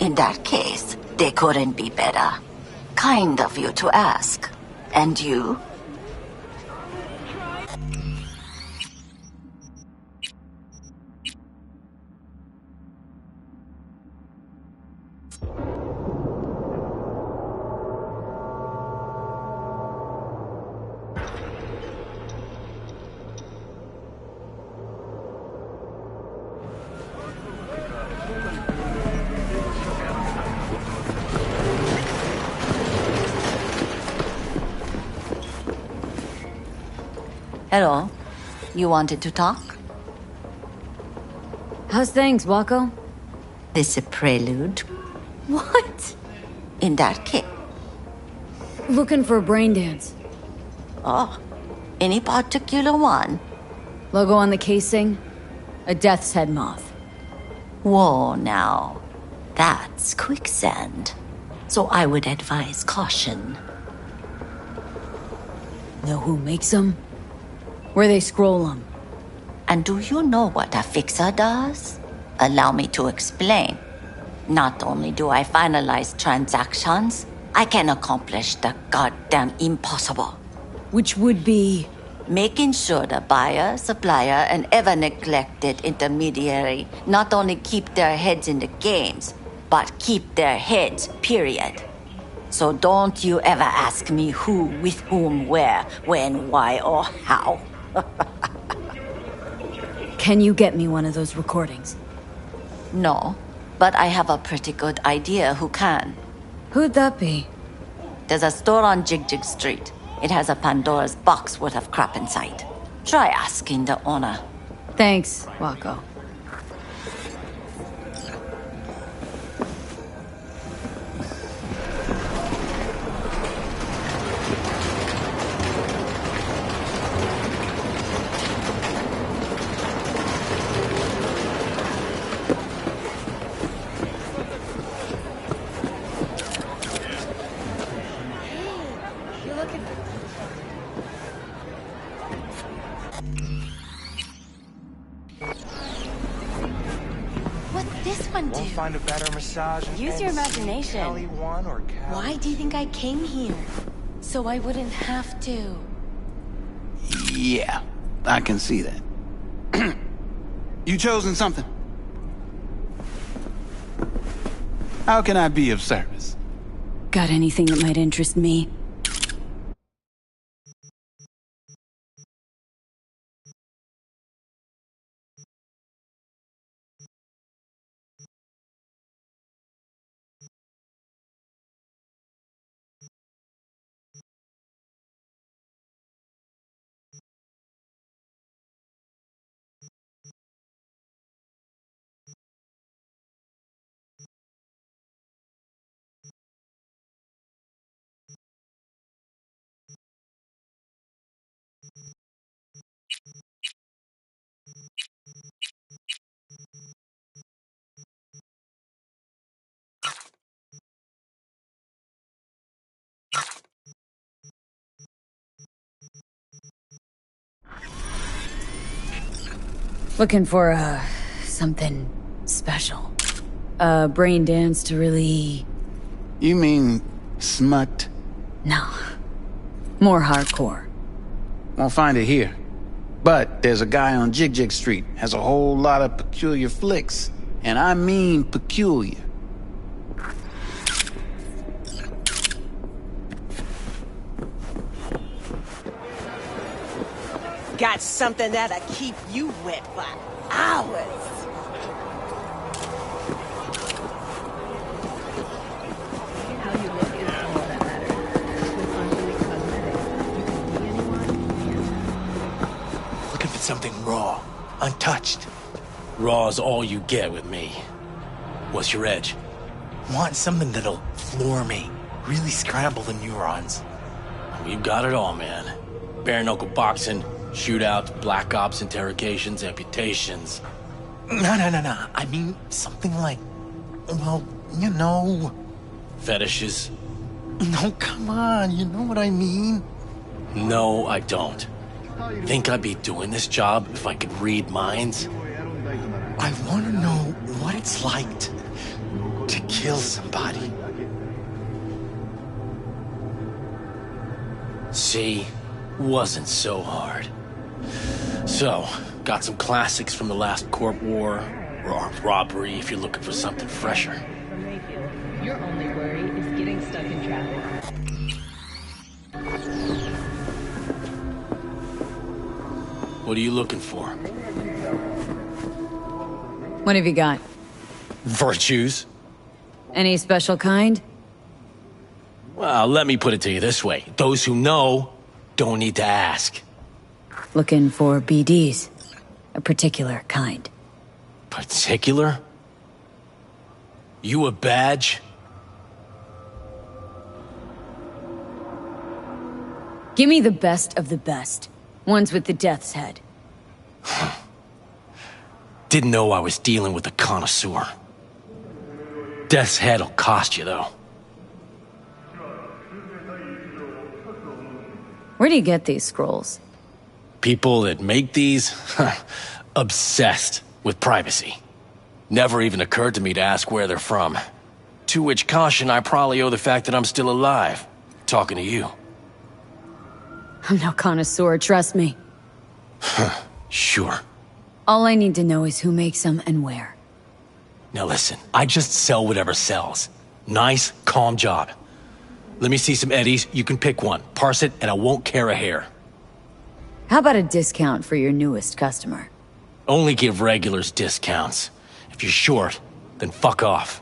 In that case, they couldn't be better. Kind of you to ask. And you? Hello. You wanted to talk? How's things, Wako? This a prelude? What? In that case. Looking for a brain dance. Oh. Any particular one? Logo on the casing? A death's head moth. Whoa, now. That's quicksand. So I would advise caution. Know who makes them? Where they scroll them? And do you know what a fixer does? Allow me to explain. Not only do I finalize transactions, I can accomplish the goddamn impossible. Which would be? Making sure the buyer, supplier, and ever neglected intermediary not only keep their heads in the games, but keep their heads, period. So don't you ever ask me who, with whom, where, when, why, or how. Can you get me one of those recordings? No, but I have a pretty good idea who can. Who'd that be? There's a store on Jig Street. It has a Pandora's box worth of crap inside. Try asking the owner. Thanks, Wako. Find a better massage. Use your imagination. Kelly 1 or Kelly. Why do you think I came here? So I wouldn't have to. Yeah, I can see that. You chosen something? How can I be of service? Got anything that might interest me? Looking for, something special. A brain dance to really... You mean smut? No. More hardcore. Won't find it here. But there's a guy on Jig Jig Street, has a whole lot of peculiar flicks. And I mean peculiar. Got something that'll keep you wet for hours. How you look is all that matters. With Angelique Cosmetics, you can be anyone Looking for something raw, untouched. Raw's all you get with me. What's your edge? Want something that'll floor me, really scramble the neurons. We've got it all, man. Bare knuckle boxing, shootouts, black ops, interrogations, amputations. No. I mean, something like, well, you know. Fetishes. No, come on, you know what I mean? No, I don't. Think I'd be doing this job if I could read minds? I want to know what it's like to kill somebody. See? Wasn't so hard. So, got some classics from the last Corp War, or armed robbery if you're looking for something fresher. from Mayfield. Your only worry is getting stuck in traffic. What are you looking for? What have you got? Virtues? Any special kind? Well, let me put it to you this way. Those who know don't need to ask. Looking for BDs. A particular kind. Particular? You a badge? Give me the best of the best. Ones with the death's head. Didn't know I was dealing with a connoisseur. Death's head'll cost you, though. Where do you get these scrolls? People that make these, obsessed with privacy. Never even occurred to me to ask where they're from. To which caution I probably owe the fact that I'm still alive, talking to you. I'm no connoisseur, trust me. Sure. All I need to know is who makes them and where. Now listen, I just sell whatever sells. Nice, calm job. Let me see some eddies, you can pick one, parse it, and I won't care a hair. How about a discount for your newest customer? Only give regulars discounts. If you're short, then fuck off.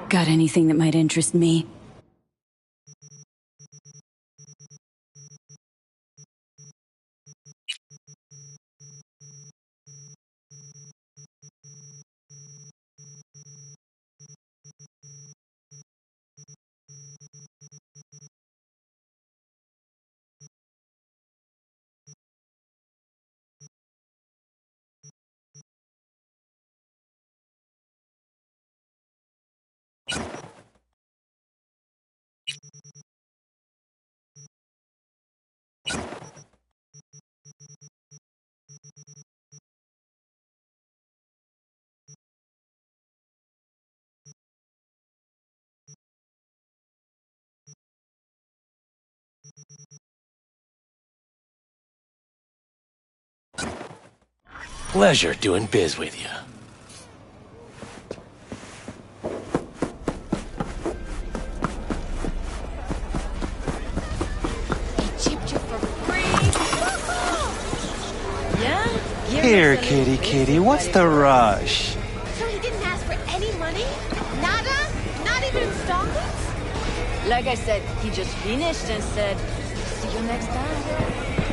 Got anything that might interest me? Pleasure doing biz with you. Here, kitty, what's the rush? So he didn't ask for any money? Nada? Not even installments? Like I said, he just finished and said, see you next time.